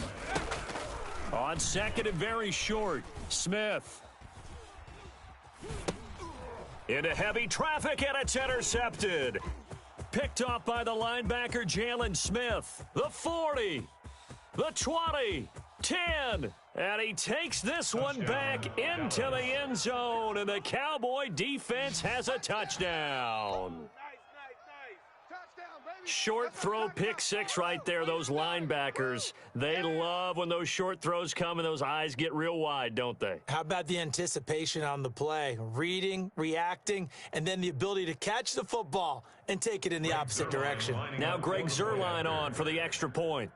On 2nd and very short, Smith. Into heavy traffic, and it's intercepted. Picked off by the linebacker, Jalen Smith. The 40, the 20, 10. And he takes this one back into the end zone, and the Cowboy defense has a touchdown. Short throw, pick 6 right there. Those linebackers, they love when those short throws come and those eyes get real wide, don't they? How about the anticipation on the play? Reading, reacting, and then the ability to catch the football and take it in the opposite direction. Now Greg Zuerlein on for the extra point.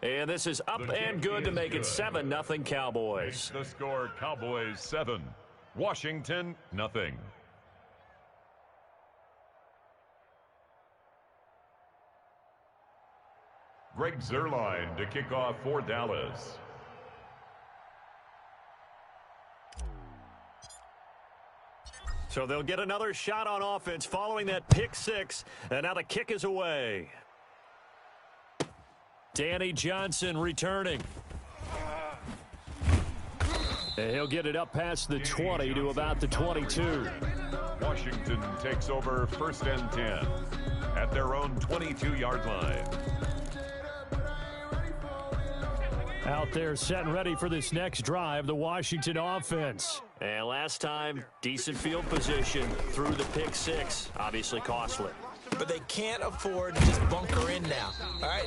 And this is up and good to make it 7-0 Cowboys. The score, Cowboys 7, Washington 0. Greg Zuerlein to kick off for Dallas. So they'll get another shot on offense following that pick 6, and now the kick is away. Danny Johnson returning. And he'll get it up past the 20 to about the 22. Washington takes over 1st and 10 at their own 22-yard line. Out there set and ready for this next drive, the Washington offense. And last time, decent field position through the pick 6, obviously costly. but they can't afford to just bunker in now. All right,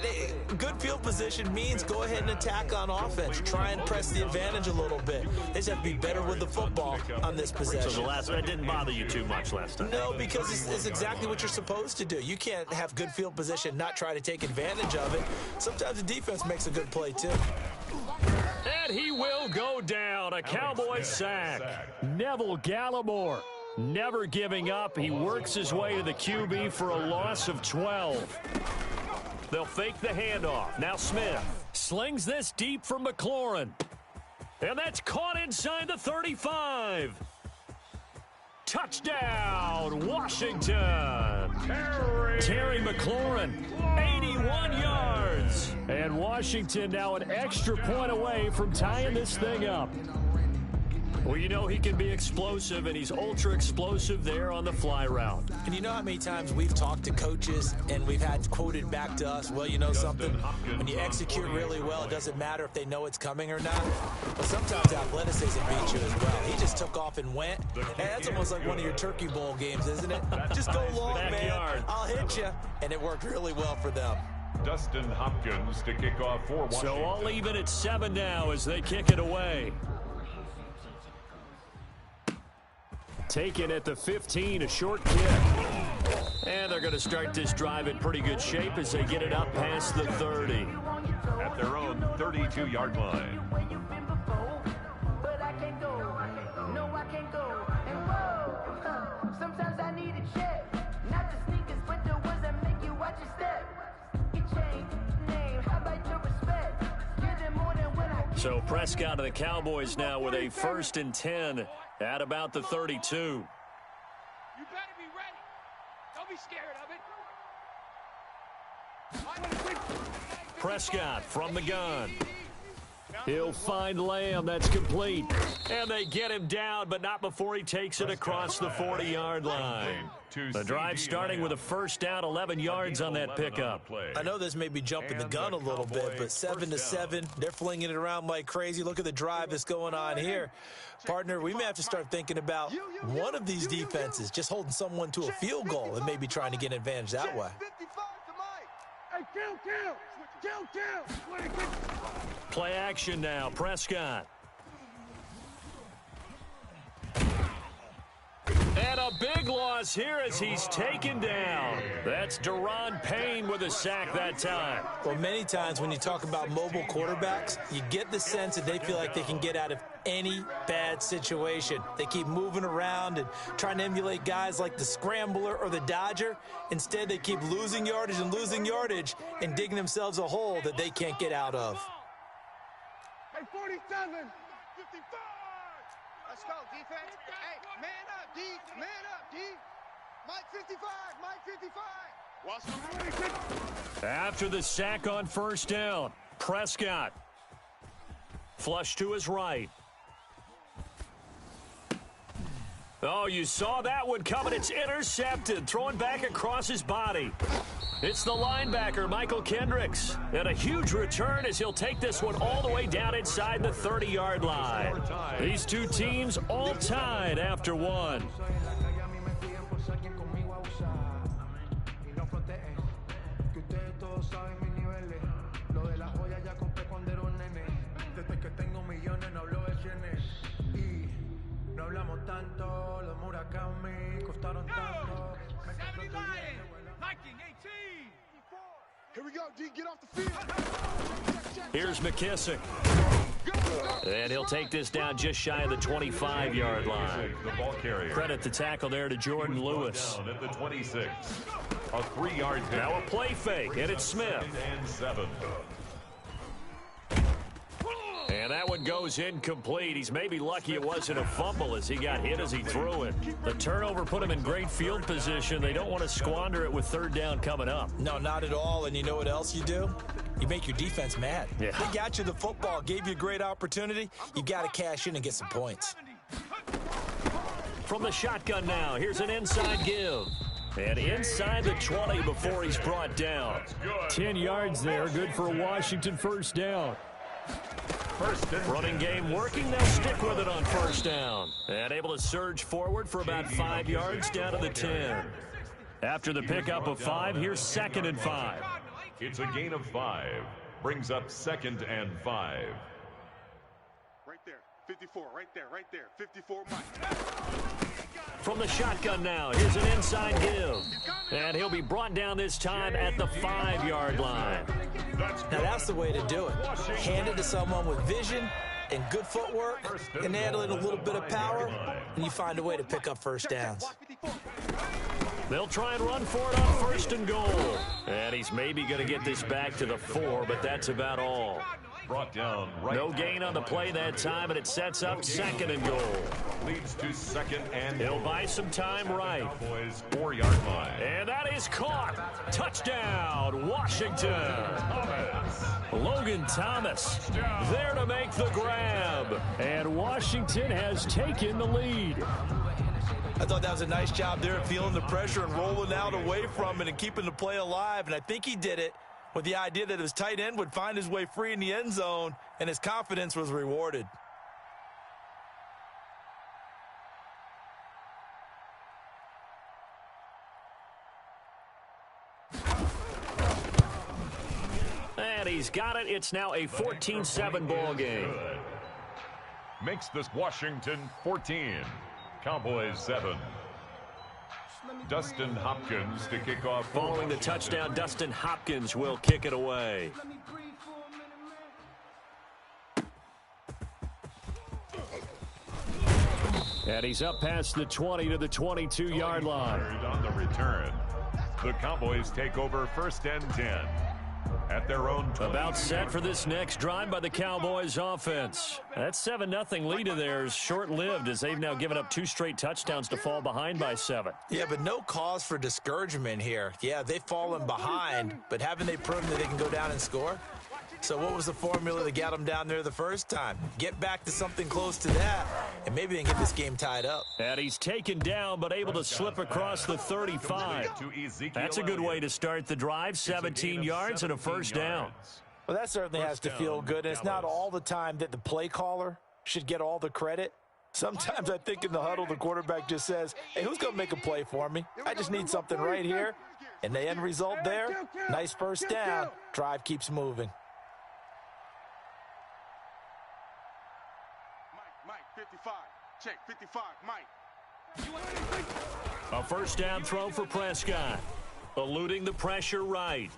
good field position means go ahead and attack on offense. Try and press the advantage a little bit. They just have to be better with the football on this possession. So the last one didn't bother you too much last time? No, because it's exactly what you're supposed to do. You can't have good field position, not try to take advantage of it. Sometimes the defense makes a good play, too. And he will go down. A Cowboys sack. Neville Gallimore never giving up. He works his way to the QB for a loss of 12. They'll fake the handoff. Now Smith slings this deep from McLaurin. And that's caught inside the 35. Touchdown, Washington. Terry McLaurin, 81 yards. And Washington now an extra point away from tying this thing up. Well, you know he can be explosive, and he's ultra explosive there on the fly route. And you know how many times we've talked to coaches and we've had quoted back to us, well, you know something? When you execute really well, it doesn't matter if they know it's coming or not. But sometimes athleticism beats you as well. He just took off and went. And that's almost like one of your Turkey Bowl games, isn't it? Just go long, man. I'll hit you. And it worked really well for them. Dustin Hopkins to kick off for Washington. So all even at 7 now as they kick it away. Taken at the 15, a short kick. And they're going to start this drive in pretty good shape as they get it up past the 30. At their own 32-yard line. Sometimes I need a check. Not the sneakers, but the ones that make you watch your step. You change name, how about your respect? Give them more than when I... So Prescott and the Cowboys now with a 1st and 10 at about the 32. You better be ready. Don't be scared of it. Prescott from the gun. He'll find Lamb. That's complete. And they get him down, but not before he takes it across the 40-yard line. The drive starting with a first down, 11 yards on that pickup. I know this may be jumping the gun a little bit, but 7-7, they're flinging it around like crazy. Look at the drive that's going on here. Partner, we may have to start thinking about one of these defenses just holding someone to a field goal and maybe trying to get an advantage that way. Play action now, Prescott. And a big loss here as he's taken down. That's Daron Payne with a sack that time. Well, many times when you talk about mobile quarterbacks, you get the sense that they feel like they can get out of any bad situation. They keep moving around and trying to emulate guys like the Scrambler or the Dodger. Instead, they keep losing yardage and digging themselves a hole that they can't get out of. Hey, 47, 55. Let's go, defense. Hey, man up, D. Man up, D. Mike 55. Mike 55. After the sack on first down, Prescott. Flush to his right. Oh, you saw that one coming. It's intercepted. Throwing back across his body. It's the linebacker, Michael Kendricks. And a huge return as he'll take this one all the way down inside the 30-yard line. These two teams all tied after one. Here we go, D. Get off the field. Here's McKissick. And he'll take this down just shy of the 25-yard line. The ball carrier. Credit the tackle there to Jordan Lewis. Down at the 26. A 3-yard hit. Now a play fake, and it's Smith. And 7. And that one goes incomplete. He's maybe lucky it wasn't a fumble as he got hit as he threw it. The turnover put him in great field position. They don't want to squander it with third down coming up. No, not at all. And you know what else you do? You make your defense mad. Yeah. They got you the football, gave you a great opportunity. You got to cash in and get some points. From the shotgun now, here's an inside give. And inside the 20 before he's brought down. 10 yards there, good for a Washington first down. Running game working, they'll stick with it on first down. And able to surge forward for about 5 yards down to the 10. After the pickup of 5, here's 2nd and 5. It's a gain of 5. Brings up 2nd and 5. Right there. 54. Right there. 54, Mike. From the shotgun now, here's an inside give. And he'll be brought down this time at the 5-yard line. Now that's the way to do it. Hand it to someone with vision and good footwork and add a little bit of power, and you find a way to pick up first downs. They'll try and run for it on 1st and goal. And he's maybe going to get this back to the 4, but that's about all. Brought down right. No gain on the play that time, and it sets up 2nd and goal. Leads to 2nd and He'll buy some time right. Cowboys 4-yard line. And that is caught. Touchdown, Washington. Logan Thomas there to make the grab. And Washington has taken the lead. I thought that was a nice job there, feeling the pressure and rolling out away from it and keeping the play alive. And I think he did it with the idea that his tight end would find his way free in the end zone, and his confidence was rewarded. And he's got it. It's now a 14-7 ball game. Makes this Washington 14. Cowboys 7. Dustin Hopkins to kick off. Following the touchdown, Dustin Hopkins will kick it away. And he's up past the 20 to the 22-yard line. On the return, the Cowboys take over 1st and 10. At their own 20. About set for this next drive by the Cowboys offense. That 7-0 lead of theirs short-lived as they've now given up 2 straight touchdowns to fall behind by 7. Yeah, but no cause for discouragement here. Yeah, they've fallen behind, but haven't they proven that they can go down and score? So what was the formula that got them down there the first time? Get back to something close to that, and maybe they can get this game tied up. And he's taken down, but able to slip across the 35. That's a good way to start the drive. 17 yards and a first down. Well, that certainly has to feel good, and it's not all the time that the play caller should get all the credit. Sometimes I think in the huddle, the quarterback just says, hey, who's going to make a play for me? I just need something right here. And the end result there, nice first down. Drive keeps moving. Mike, 55. Check, 55, Mike. A first down throw for Prescott. Eluding the pressure right.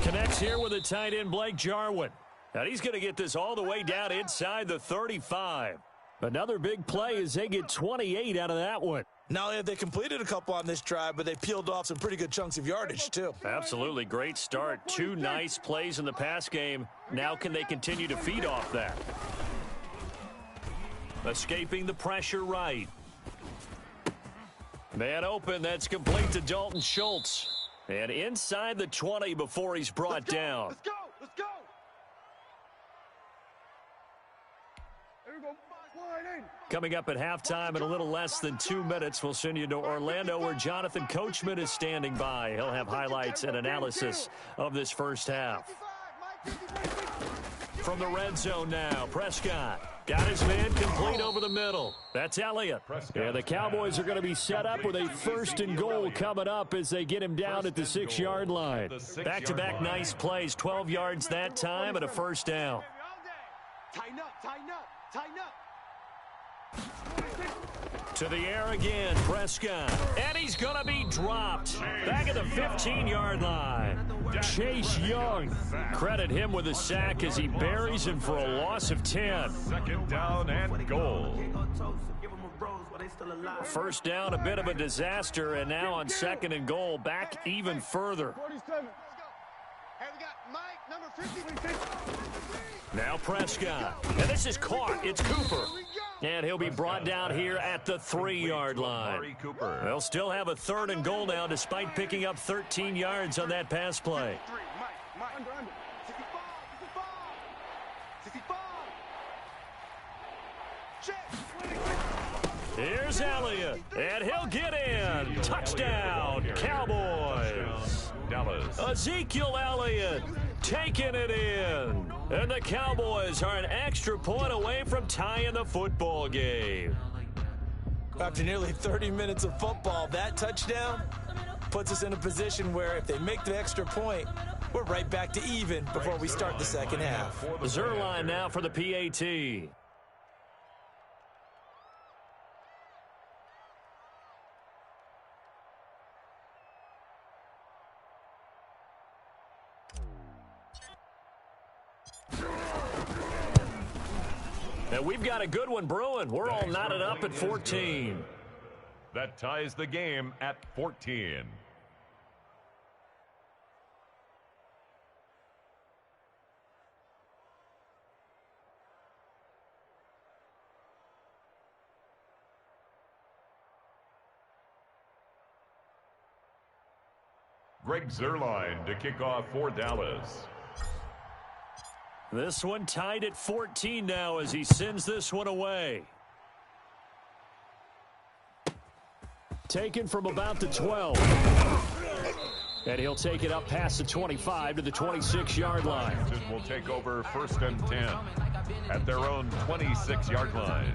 Connects here with a tight end, Blake Jarwin. And he's going to get this all the way down inside the 35. Another big play as they get 28 out of that one. Not only have they completed a couple on this drive, but they peeled off some pretty good chunks of yardage, too. Absolutely great start. 2 nice plays in the pass game. Now can they continue to feed off that? Escaping the pressure right. Man open, that's complete to Dalton Schultz. And inside the 20 before he's brought down. Let's go. There we go. Coming up at halftime in a little less than 2 minutes, we'll send you to Orlando where Jonathan Coachman is standing by. He'll have highlights and analysis of this first half. From the red zone now, Prescott. Got his man complete over the middle. That's Elliott. Yeah, the Cowboys are going to be set up with a 1st and goal coming up as they get him down at the 6-yard line. Back-to-back nice plays, 12 yards that time and a first down. Tighten up. To the air again, Prescott. And he's going to be dropped. Back at the 15-yard line. Chase Young. Credit him with a sack as he buries him for a loss of 10. 2nd down and goal. First down, a bit of a disaster, and now on 2nd and goal, back even further. 47. Hey, we got Mike, number 50. Now Prescott. And this is caught. It's Cooper. And he'll be brought down here at the 3-yard line. They'll still have a 3rd and goal now despite picking up 13 yards on that pass play. Mike. 65. Check. Here's Elliott. And he'll get in. Touchdown, Cowboys. Dallas. Ezekiel Elliott taking it in. And the Cowboys are an extra point away from tying the football game. After nearly 30 minutes of football, that touchdown puts us in a position where if they make the extra point, we're right back to even before we start the second half. Zerline now for the PAT. And we've got a good one brewing. We're all knotted up at 14. That ties the game at 14. Greg Zerline to kick off for Dallas. This one tied at 14 now as he sends this one away. Taken from about the 12. And he'll take it up past the 25 to the 26-yard line. Washington will take over 1st and 10 at their own 26-yard line.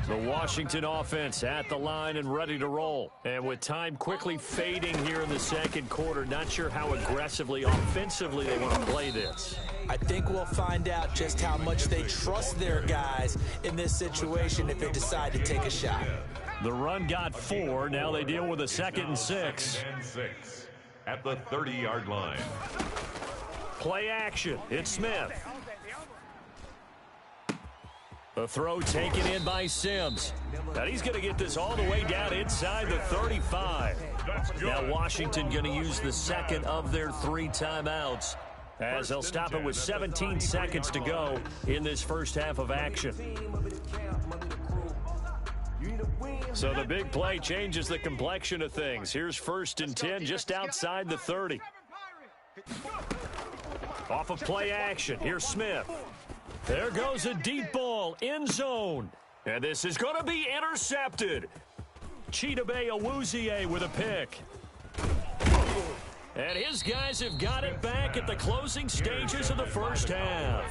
The Washington offense at the line and ready to roll. And with time quickly fading here in the second quarter, not sure how aggressively, offensively they want to play this. I think we'll find out just how much they trust their guys in this situation if they decide to take a shot. The run got 4. Now they deal with a 2nd and 6. And 6 at the 30-yard line. Play action. It's Smith. The throw taken in by Sims. And he's going to get this all the way down inside the 35. Now Washington going to use the second of their 3 timeouts as they'll stop it with 17 seconds to go in this first half of action. So the big play changes the complexion of things. Here's 1st and 10 just outside the 30. Off of play action. Here's Smith. There goes a deep ball, end zone. And this is going to be intercepted. Chidobe Awuzie with a pick. And his guys have got it back at the closing stages of the first half.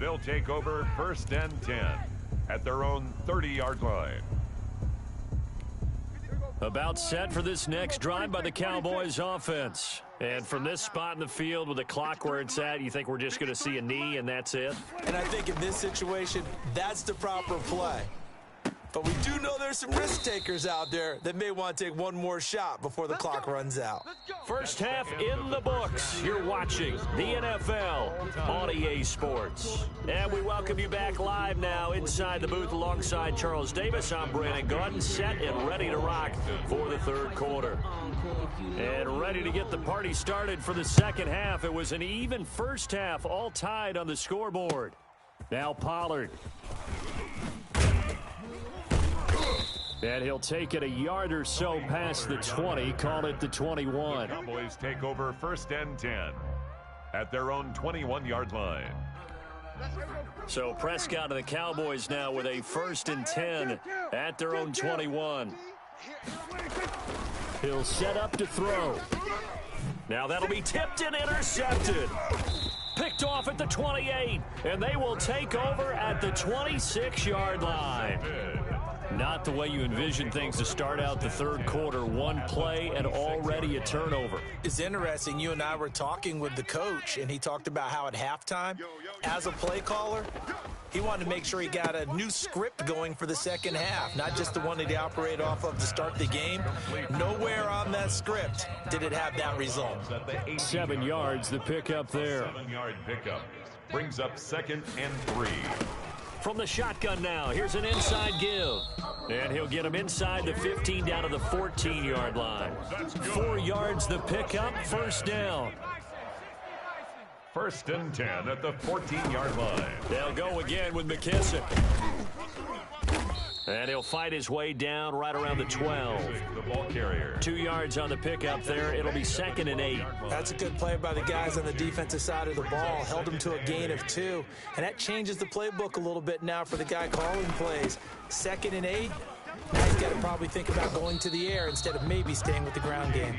They'll take over 1st and 10 at their own 30-yard line. About set for this next drive by the Cowboys offense. And from this spot in the field with the clock where it's at, you think we're just going to see a knee and that's it? And I think in this situation, that's the proper play. But we do know there's some risk takers out there that may want to take one more shot before the clock runs out. First half in the books. You're watching the NFL on EA Sports. And we welcome you back live now inside the booth alongside Charles Davis. I'm Brandon Gaudin, set and ready to rock for the third quarter. And ready to get the party started for the second half. It was an even first half, all tied on the scoreboard. Now Pollard. And he'll take it a yard or so past the 20, call it the 21. Cowboys take over 1st and 10 at their own 21-yard line. So Prescott and the Cowboys now with a 1st and 10 at their own 21. He'll set up to throw. Now that'll be tipped and intercepted. Picked off at the 28, and they will take over at the 26-yard line. Not the way you envision things to start out the third quarter. One play and already a turnover. It's interesting. You and I were talking with the coach, and he talked about how at halftime, as a play caller, he wanted to make sure he got a new script going for the second half, not just the one that he operated off of to start the game. Nowhere on that script did it have that result. 7 yards, the pickup there. 7-yard pickup brings up 2nd and 3. From the shotgun now, here's an inside give. And he'll get him inside the 15 down to the 14-yard line. 4 yards the pickup, first down. 1st and 10 at the 14-yard line. They'll go again with McKissick. And he'll fight his way down right around the 12. The ball carrier. 2 yards on the pickup there. It'll be 2nd and 8. That's a good play by the guys on the defensive side of the ball. Held them to a gain of 2. And that changes the playbook a little bit now for the guy calling plays. 2nd and 8. Now he's got to probably think about going to the air instead of maybe staying with the ground game.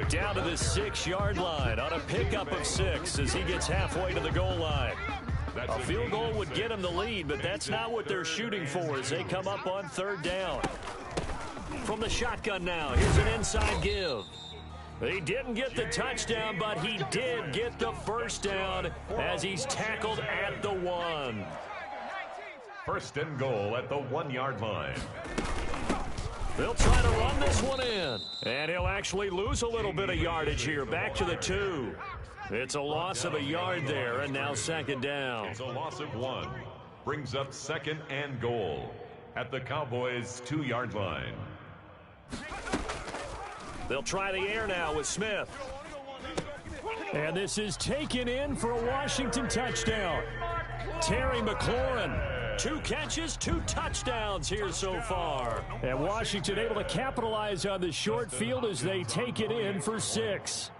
Down to the 6-yard line on a pickup of 6 as he gets halfway to the goal line. A field goal would get him the lead, but that's not what they're shooting for as they come up on 3rd down. From the shotgun now, here's an inside give. He didn't get the touchdown, but he did get the first down as he's tackled at the 1. 1st and goal at the 1-yard line. They'll try to run this one in, and he'll actually lose a little bit of yardage here, back to the 2. It's a loss of a yard there, and now 2nd down. It's a loss of 1. Brings up 2nd and goal at the Cowboys' 2-yard line. They'll try the air now with Smith. And this is taken in for a Washington touchdown. Terry McLaurin. 2 catches, 2 touchdowns here so far. And Washington able to capitalize on the short field as they take it in for 6.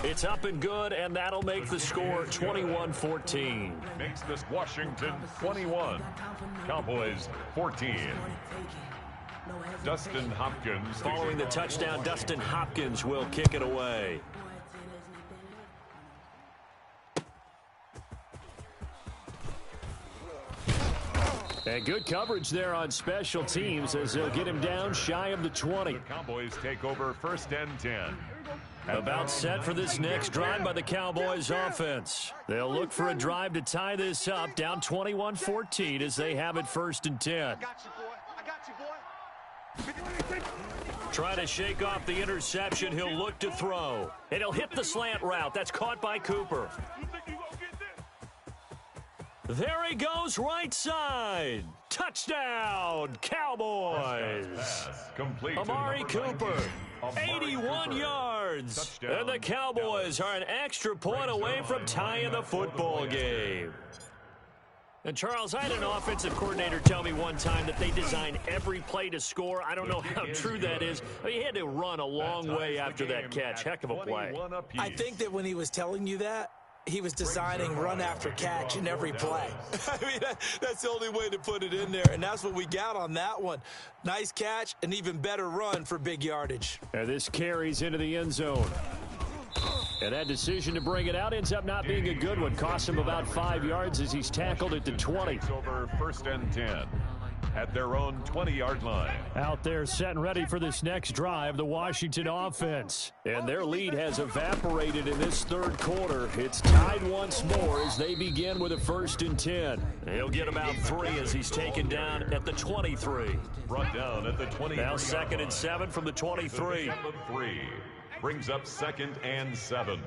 It's up and good, and that'll make the score 21-14. Makes this Washington 21. Cowboys 14. Dustin Hopkins. Following the touchdown, Dustin Hopkins will kick it away. And good coverage there on special teams as they'll get him down shy of the 20. The Cowboys take over 1st and 10. About set for this next drive by the Cowboys offense. They'll look for a drive to tie this up, down 21-14 as they have it 1st and 10. I got you, boy. Try to shake off the interception. He'll look to throw. And he'll hit the slant route. That's caught by Cooper. There he goes, right side. Touchdown, Cowboys. Amari Cooper, 81 yards. And the Cowboys are an extra point away from tying the football game. And, Charles, I had an offensive coordinator tell me one time that they design every play to score. I don't know how true that is. I mean, he had to run a long way after that catch. Heck of a play. I think that when he was telling you that, he was designing run after catch in every play. I mean, that's the only way to put it in there, and that's what we got on that one. Nice catch, an even better run for big yardage. And this carries into the end zone. And that decision to bring it out ends up not being a good one. Cost him about 5 yards as he's tackled at the 20. Over 1st and 10 at their own 20-yard line. Out there set and ready for this next drive, the Washington offense. And their lead has evaporated in this 3rd quarter. It's tied once more as they begin with a 1st and 10. He'll get about 3 as he's taken down at the 23. Brought down at the 20. Now 2nd and 7 from the 23. 3. Brings up 2nd and 7.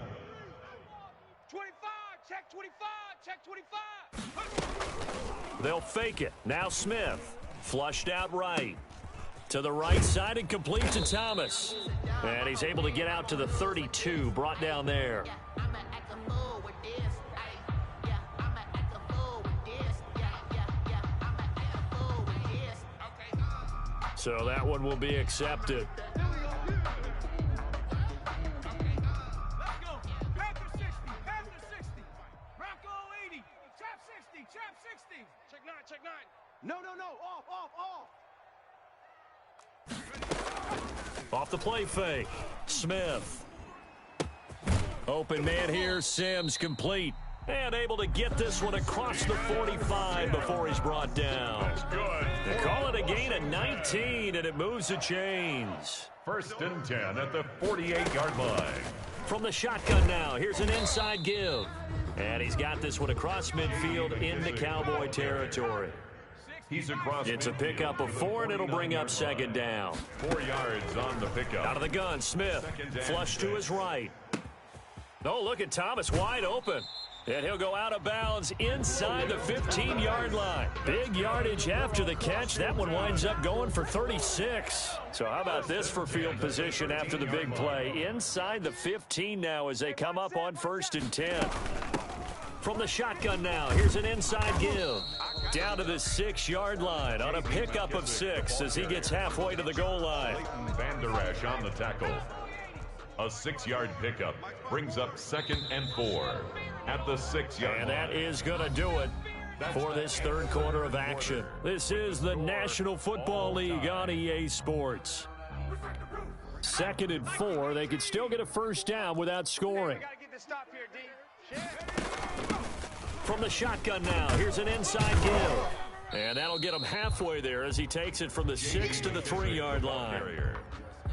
25, check 25, check 25. They'll fake it. Now Smith. Flushed out right. To the right side and complete to Thomas. And he's able to get out to the 32. Brought down there. So that one will be accepted. Check 9. No, off. Off the play fake. Smith. Open man here. Sims complete. And able to get this one across the 45 before he's brought down. They call it a gain of 19, and it moves the chains. 1st and 10 at the 48-yard line. From the shotgun now, here's an inside give. And he's got this one across midfield into Cowboy territory. He's across. It's a pickup of 4, and it'll bring up 2nd down. 4 yards on the pickup. Out of the gun, Smith. Flush to his right. Oh, look at Thomas wide open. And he'll go out of bounds inside the 15-yard line. Big yardage after the catch. That one winds up going for 36. So how about this for field position after the big play? Inside the 15 now as they come up on 1st and 10. From the shotgun now, here's an inside give. Down to the 6-yard line on a pickup of 6 as he gets halfway to the goal line. Van Der Esch on the tackle. A 6-yard pickup brings up 2nd and 4 at the 6-yard line. And that is going to do it for this third quarter of action. This is the National Football League on EA Sports. 2nd and 4. They could still get a first down without scoring. From the shotgun now, here's an inside give. And that'll get him halfway there as he takes it from the 6 to the 3-yard line.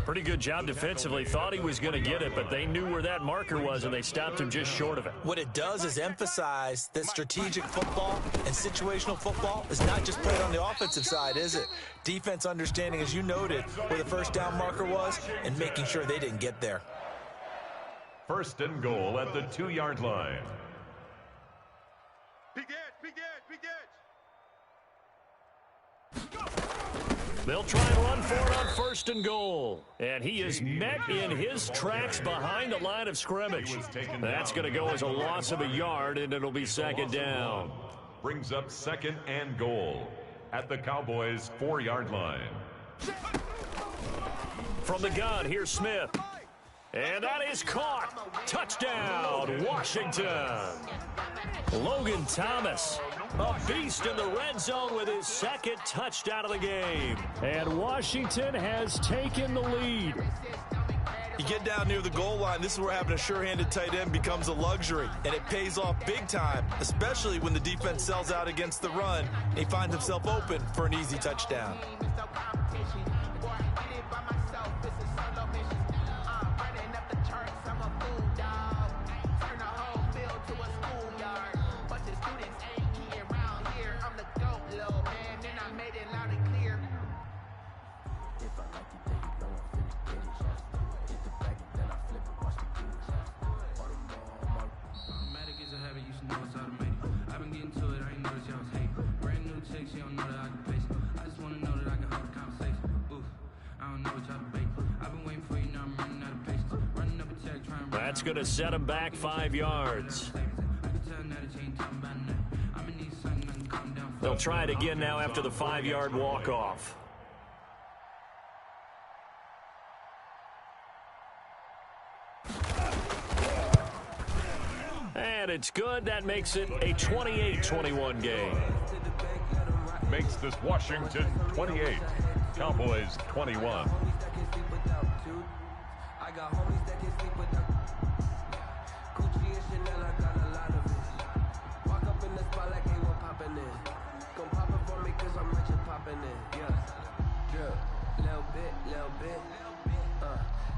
Pretty good job defensively. Thought he was going to get it, but they knew where that marker was, and they stopped him just short of it. What it does is emphasize that strategic football and situational football is not just played on the offensive side, is it? Defense understanding, as you noted, where the first down marker was and making sure they didn't get there. 1st and goal at the 2-yard line. Big edge, big edge, big edge. They'll try and run for it on 1st and goal. And he is met in his tracks behind the line of scrimmage. That's going to go as a loss of a yard, and it'll be 2nd down. Brings up 2nd and goal at the Cowboys' 4-yard line. From the gun, here's Smith. And that is caught. Touchdown, Washington. Logan Thomas, a beast in the red zone with his 2nd touchdown of the game. And Washington has taken the lead. You get down near the goal line, this is where having a sure-handed tight end becomes a luxury, and it pays off big time, especially when the defense sells out against the run, and he finds himself open for an easy touchdown. That's going to set him back 5 yards. They'll try it again now after the 5-yard walk-off. And it's good. That makes it a 28-21 game. Makes this Washington 28, Cowboys 21.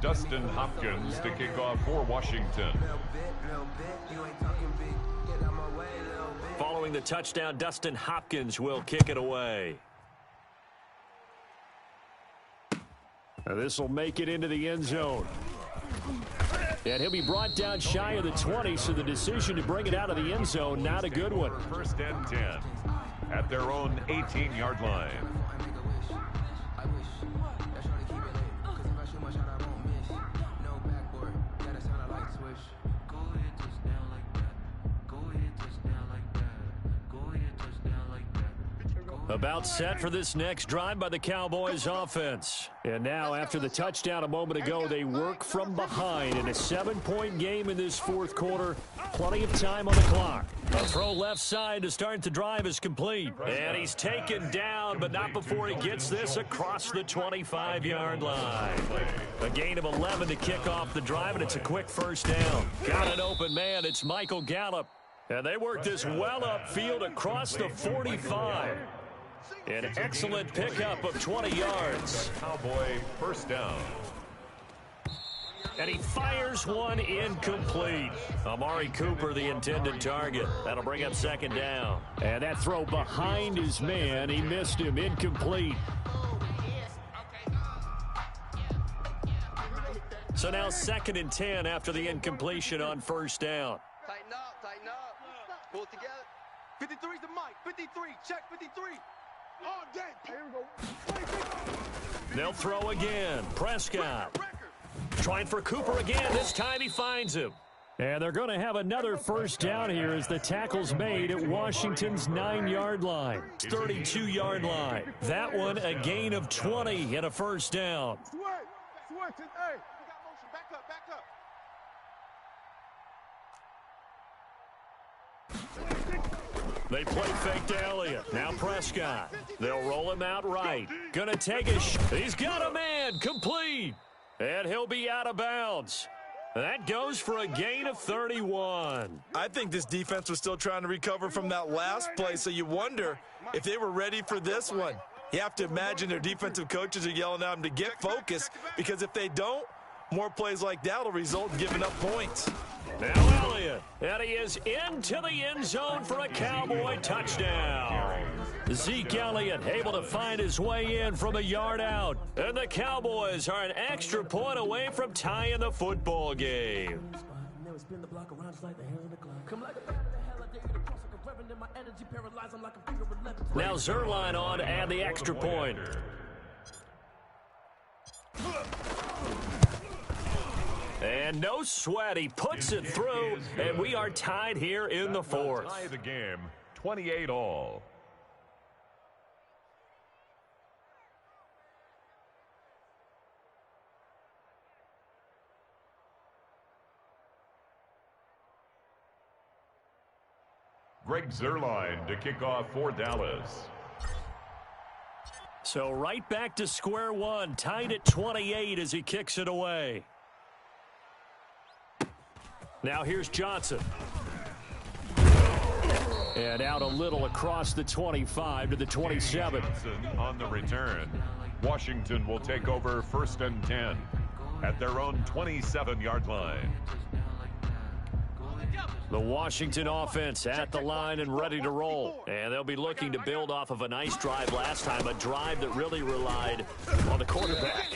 Dustin Hopkins to kick off for Washington. Following the touchdown, Dustin Hopkins will kick it away. This will make it into the end zone. And he'll be brought down shy of the 20, so the decision to bring it out of the end zone, not a good one. 1st and 10 at their own 18-yard line. About set for this next drive by the Cowboys offense. And now, after the touchdown a moment ago, they work from behind in a 7-point game in this 4th quarter. Plenty of time on the clock. A throw left side to start the drive is complete. And he's taken down, but not before he gets this across the 25-yard line. A gain of 11 to kick off the drive, and it's a quick first down. Got an open man. It's Michael Gallup. And they work this well upfield across the 45. An excellent pickup of 20 yards. Cowboy first down. And he fires one incomplete. Amari Cooper, the intended target. That'll bring up 2nd down. And that throw behind his man, he missed him, incomplete. So now 2nd and 10 after the incompletion on first down. Tighten up. Pull it together. 53's the mic. 53, check 53. All day. Here we go. They'll throw again. Prescott. Trying for Cooper again. This time he finds him. And they're going to have another first down here as the tackle's made at Washington's 9-yard line. 32-yard line. That one a gain of 20 and a first down. Switch. Hey. We got motion. Back up. They play fake to Elliott. Now Prescott. They'll roll him out right. Gonna take a He's got a man. Complete. And he'll be out of bounds. That goes for a gain of 31. I think this defense was still trying to recover from that last play, so you wonder if they were ready for this one. You have to imagine their defensive coaches are yelling at them to get focused, because if they don't, more plays like that will result in giving up points. Now Elliott, and he is into the end zone for a Cowboy touchdown. Zeke Elliott able to find his way in from a yard out. And the Cowboys are an extra point away from tying the football game. Now Zerline on to add the extra point. And no sweat, he puts it through, and we are tied here in the fourth. Tie the game, 28-all. Greg Zerline to kick off for Dallas. So right back to square one, tied at 28 as he kicks it away. Now here's Johnson. And out a little across the 25 to the 27. Johnson on the return. Washington will take over 1st and 10 at their own 27-yard line. The Washington offense at the line and ready to roll. And they'll be looking to build off of a nice drive last time, a drive that really relied on the quarterback.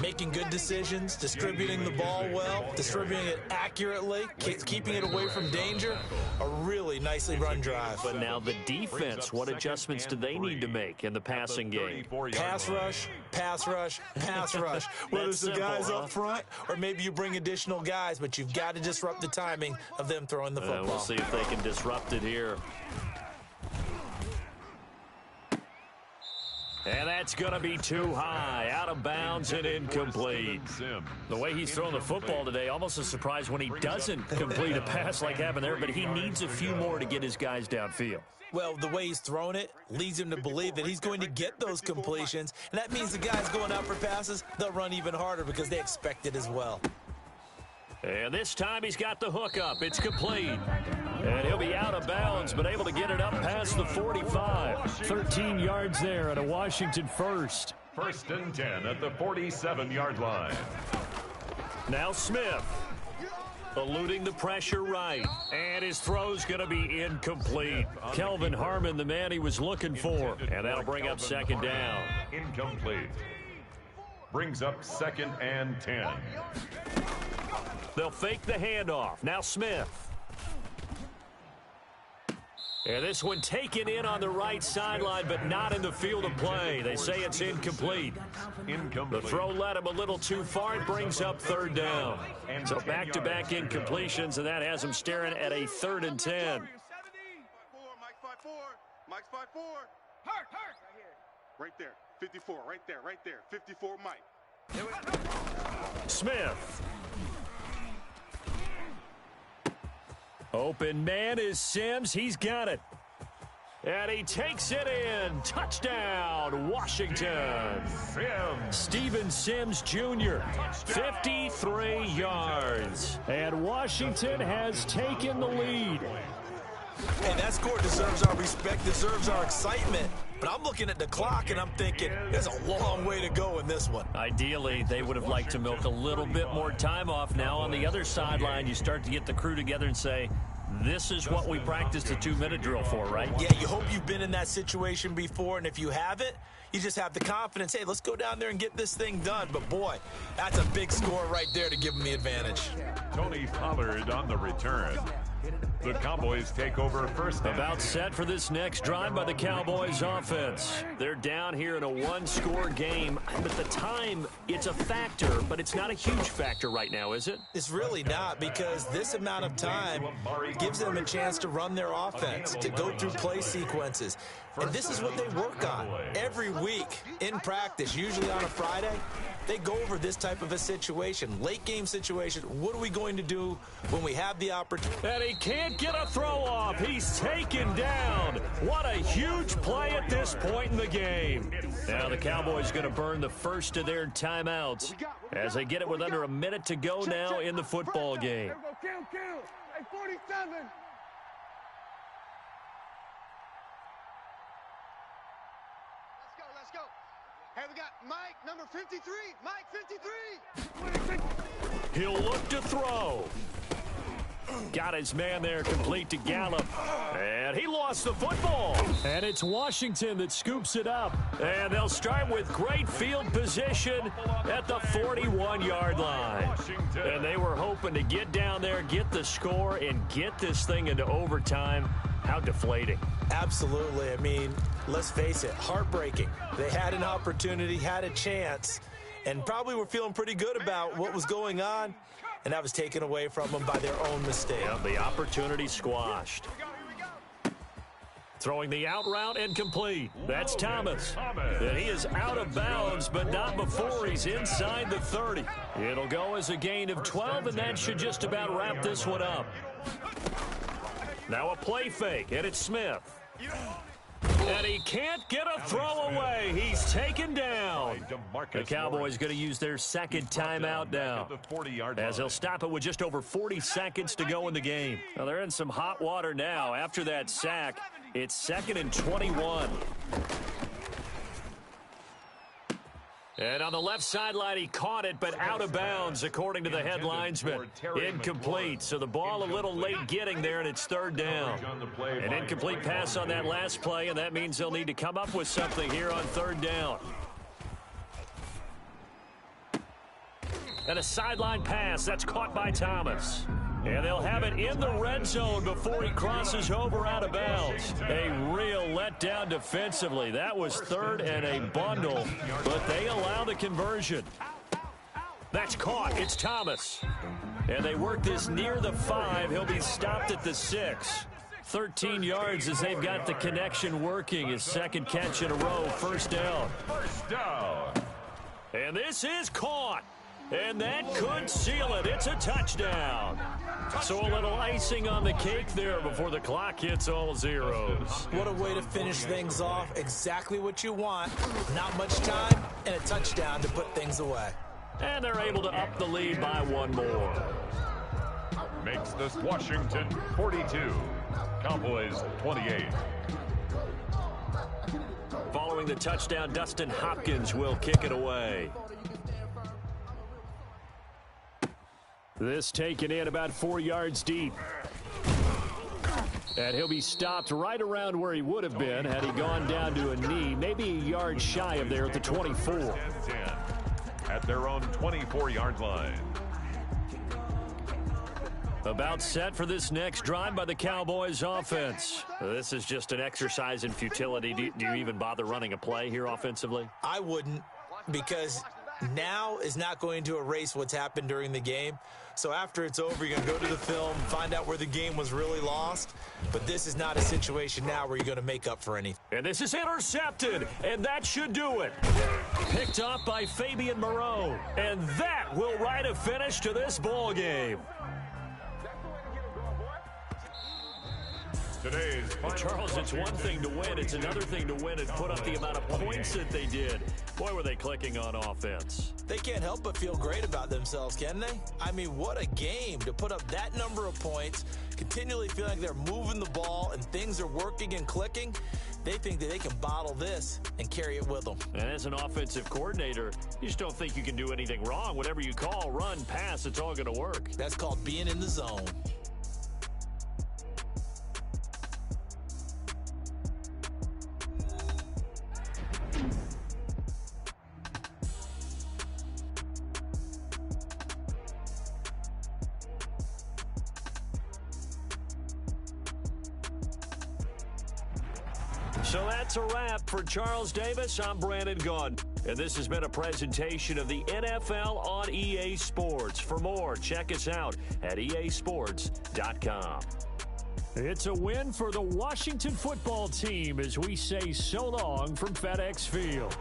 Making good decisions, distributing the ball well, distributing it accurately, keeping it away from danger. A really nicely run drive. But now the defense, what adjustments do they need to make in the passing game? Pass rush, pass rush, pass rush. Whether it's the guys up front or maybe you bring additional guys, but you've got to disrupt the timing of them throwing the football. We'll see if they can disrupt it here. And that's going to be too high, out of bounds and incomplete. The way he's throwing the football today, almost a surprise when he doesn't complete a pass like happened there, but he needs a few more to get his guys downfield. Well, the way he's thrown it leads him to believe that he's going to get those completions, and that means the guys going out for passes, they'll run even harder because they expect it as well. And this time he's got the hook up. It's complete. And he'll be out of bounds, but able to get it up past the 45. 13 yards there at a Washington first. 1st and 10 at the 47-yard line. Now Smith. Eluding the pressure right. And his throw's going to be incomplete. Kelvin Harmon, the man he was looking for. And that'll bring up 2nd down. Incomplete. Brings up 2nd and 10. They'll fake the handoff. Now Smith. And this one taken in on the right sideline, but not in the field of play. They say it's incomplete. The throw led him a little too far. It brings up 3rd down. So back-to-back incompletions, and that has him staring at a 3rd and 10. Mike's 5-4. Right there. 54. Right there. 54, Mike. Smith. Open man is Sims. He's got it. And he takes it in. Touchdown, Washington. Steven Sims Jr., 53 yards. And Washington has taken the lead. Hey, that score deserves our respect, deserves our excitement. But I'm looking at the clock, and I'm thinking there's a long way to go in this one. Ideally, they would have liked to milk a little bit more time off. Now, on the other sideline, you start to get the crew together and say, this is what we practiced a 2-minute drill for, right? Yeah, you hope you've been in that situation before, and if you haven't, you just have the confidence, hey, let's go down there and get this thing done. But, boy, that's a big score right there to give them the advantage. Tony Pollard on the return. The Cowboys take over 1st. About set for this next drive by the Cowboys offense. They're down here in a 1-score game. But the time, it's a factor, but it's not a huge factor right now, is it? It's really not, because this amount of time gives them a chance to run their offense, to go through play sequences. And this is what they work on every week in practice, usually on a Friday. They go over this type of a situation, late game situation. What are we going to do when we have the opportunity? And he can't can't get a throw off. He's taken down. What a huge play at this point in the game. Now the Cowboys going to burn the first of their timeouts as they get it with under a minute to go now in the football game. Kill. Hey, 47. Let's go. Hey, we got Mike, number 53. Mike, 53. He'll look to throw. Got his man there complete to Gallup. And he lost the football. And it's Washington that scoops it up. And they'll start with great field position at the 41-yard line. And they were hoping to get down there, get the score, and get this thing into overtime. How deflating. Absolutely. I mean, let's face it, heartbreaking. They had an opportunity, had a chance, and probably were feeling pretty good about what was going on, and that was taken away from them by their own mistake. Yeah, the opportunity squashed. Throwing the out route and complete. That's Thomas. And he is out of bounds, but not before he's inside the 30. It'll go as a gain of 12, and that should just about wrap this one up. Now a play fake, and it's Smith. And he can't get a throw away. He's taken down. The Cowboys going to use their second timeout now, as they'll stop it with just over 40 seconds to go in the game. Well, they're in some hot water now. After that sack, it's 2nd and 21. And on the left sideline, he caught it, but out of bounds, according to the head linesman. Incomplete, so the ball a little late getting there, and it's 3rd down. An incomplete pass on that last play, and that means they'll need to come up with something here on 3rd down. And a sideline pass, that's caught by Thomas. And they'll have it in the red zone before he crosses over out of bounds. A real letdown defensively. That was 3rd and a bundle, but they allow the conversion. That's caught. It's Thomas. And they work this near the 5. He'll be stopped at the 6. 13 yards as they've got the connection working. His second catch in a row. First down. And this is caught. And that could seal it. It's a touchdown. So a little icing on the cake there before the clock hits all zeros. What a way to finish things off. Exactly what you want. Not much time and a touchdown to put things away. And they're able to up the lead by 1 more. Makes this Washington 42. Cowboys 28. Following the touchdown, Dustin Hopkins will kick it away. This taken in about 4 yards deep. And he'll be stopped right around where he would have been had he gone down to a knee, maybe a yard shy of there at the 24. At their own 24-yard line. About set for this next drive by the Cowboys offense. This is just an exercise in futility. Do you even bother running a play here offensively? I wouldn't, because now is not going to erase what's happened during the game. So after it's over, you're going to go to the film, find out where the game was really lost. But this is not a situation now where you're going to make up for anything. And this is intercepted, and that should do it. Picked off by Fabian Moreau. And that will write a finish to this ball game. Charles, it's one thing to win. It's another thing to win and put up the amount of points that they did. Boy, were they clicking on offense. They can't help but feel great about themselves, can they? I mean, what a game to put up that number of points, continually feel like they're moving the ball and things are working and clicking. They think that they can bottle this and carry it with them. And as an offensive coordinator, you just don't think you can do anything wrong. Whatever you call, run, pass, it's all going to work. That's called being in the zone. So that's a wrap for Charles Davis. I'm Brandon Gaudin, and this has been a presentation of the NFL on EA Sports. For more, check us out at easports.com. It's a win for the Washington football team as we say so long from FedEx Field.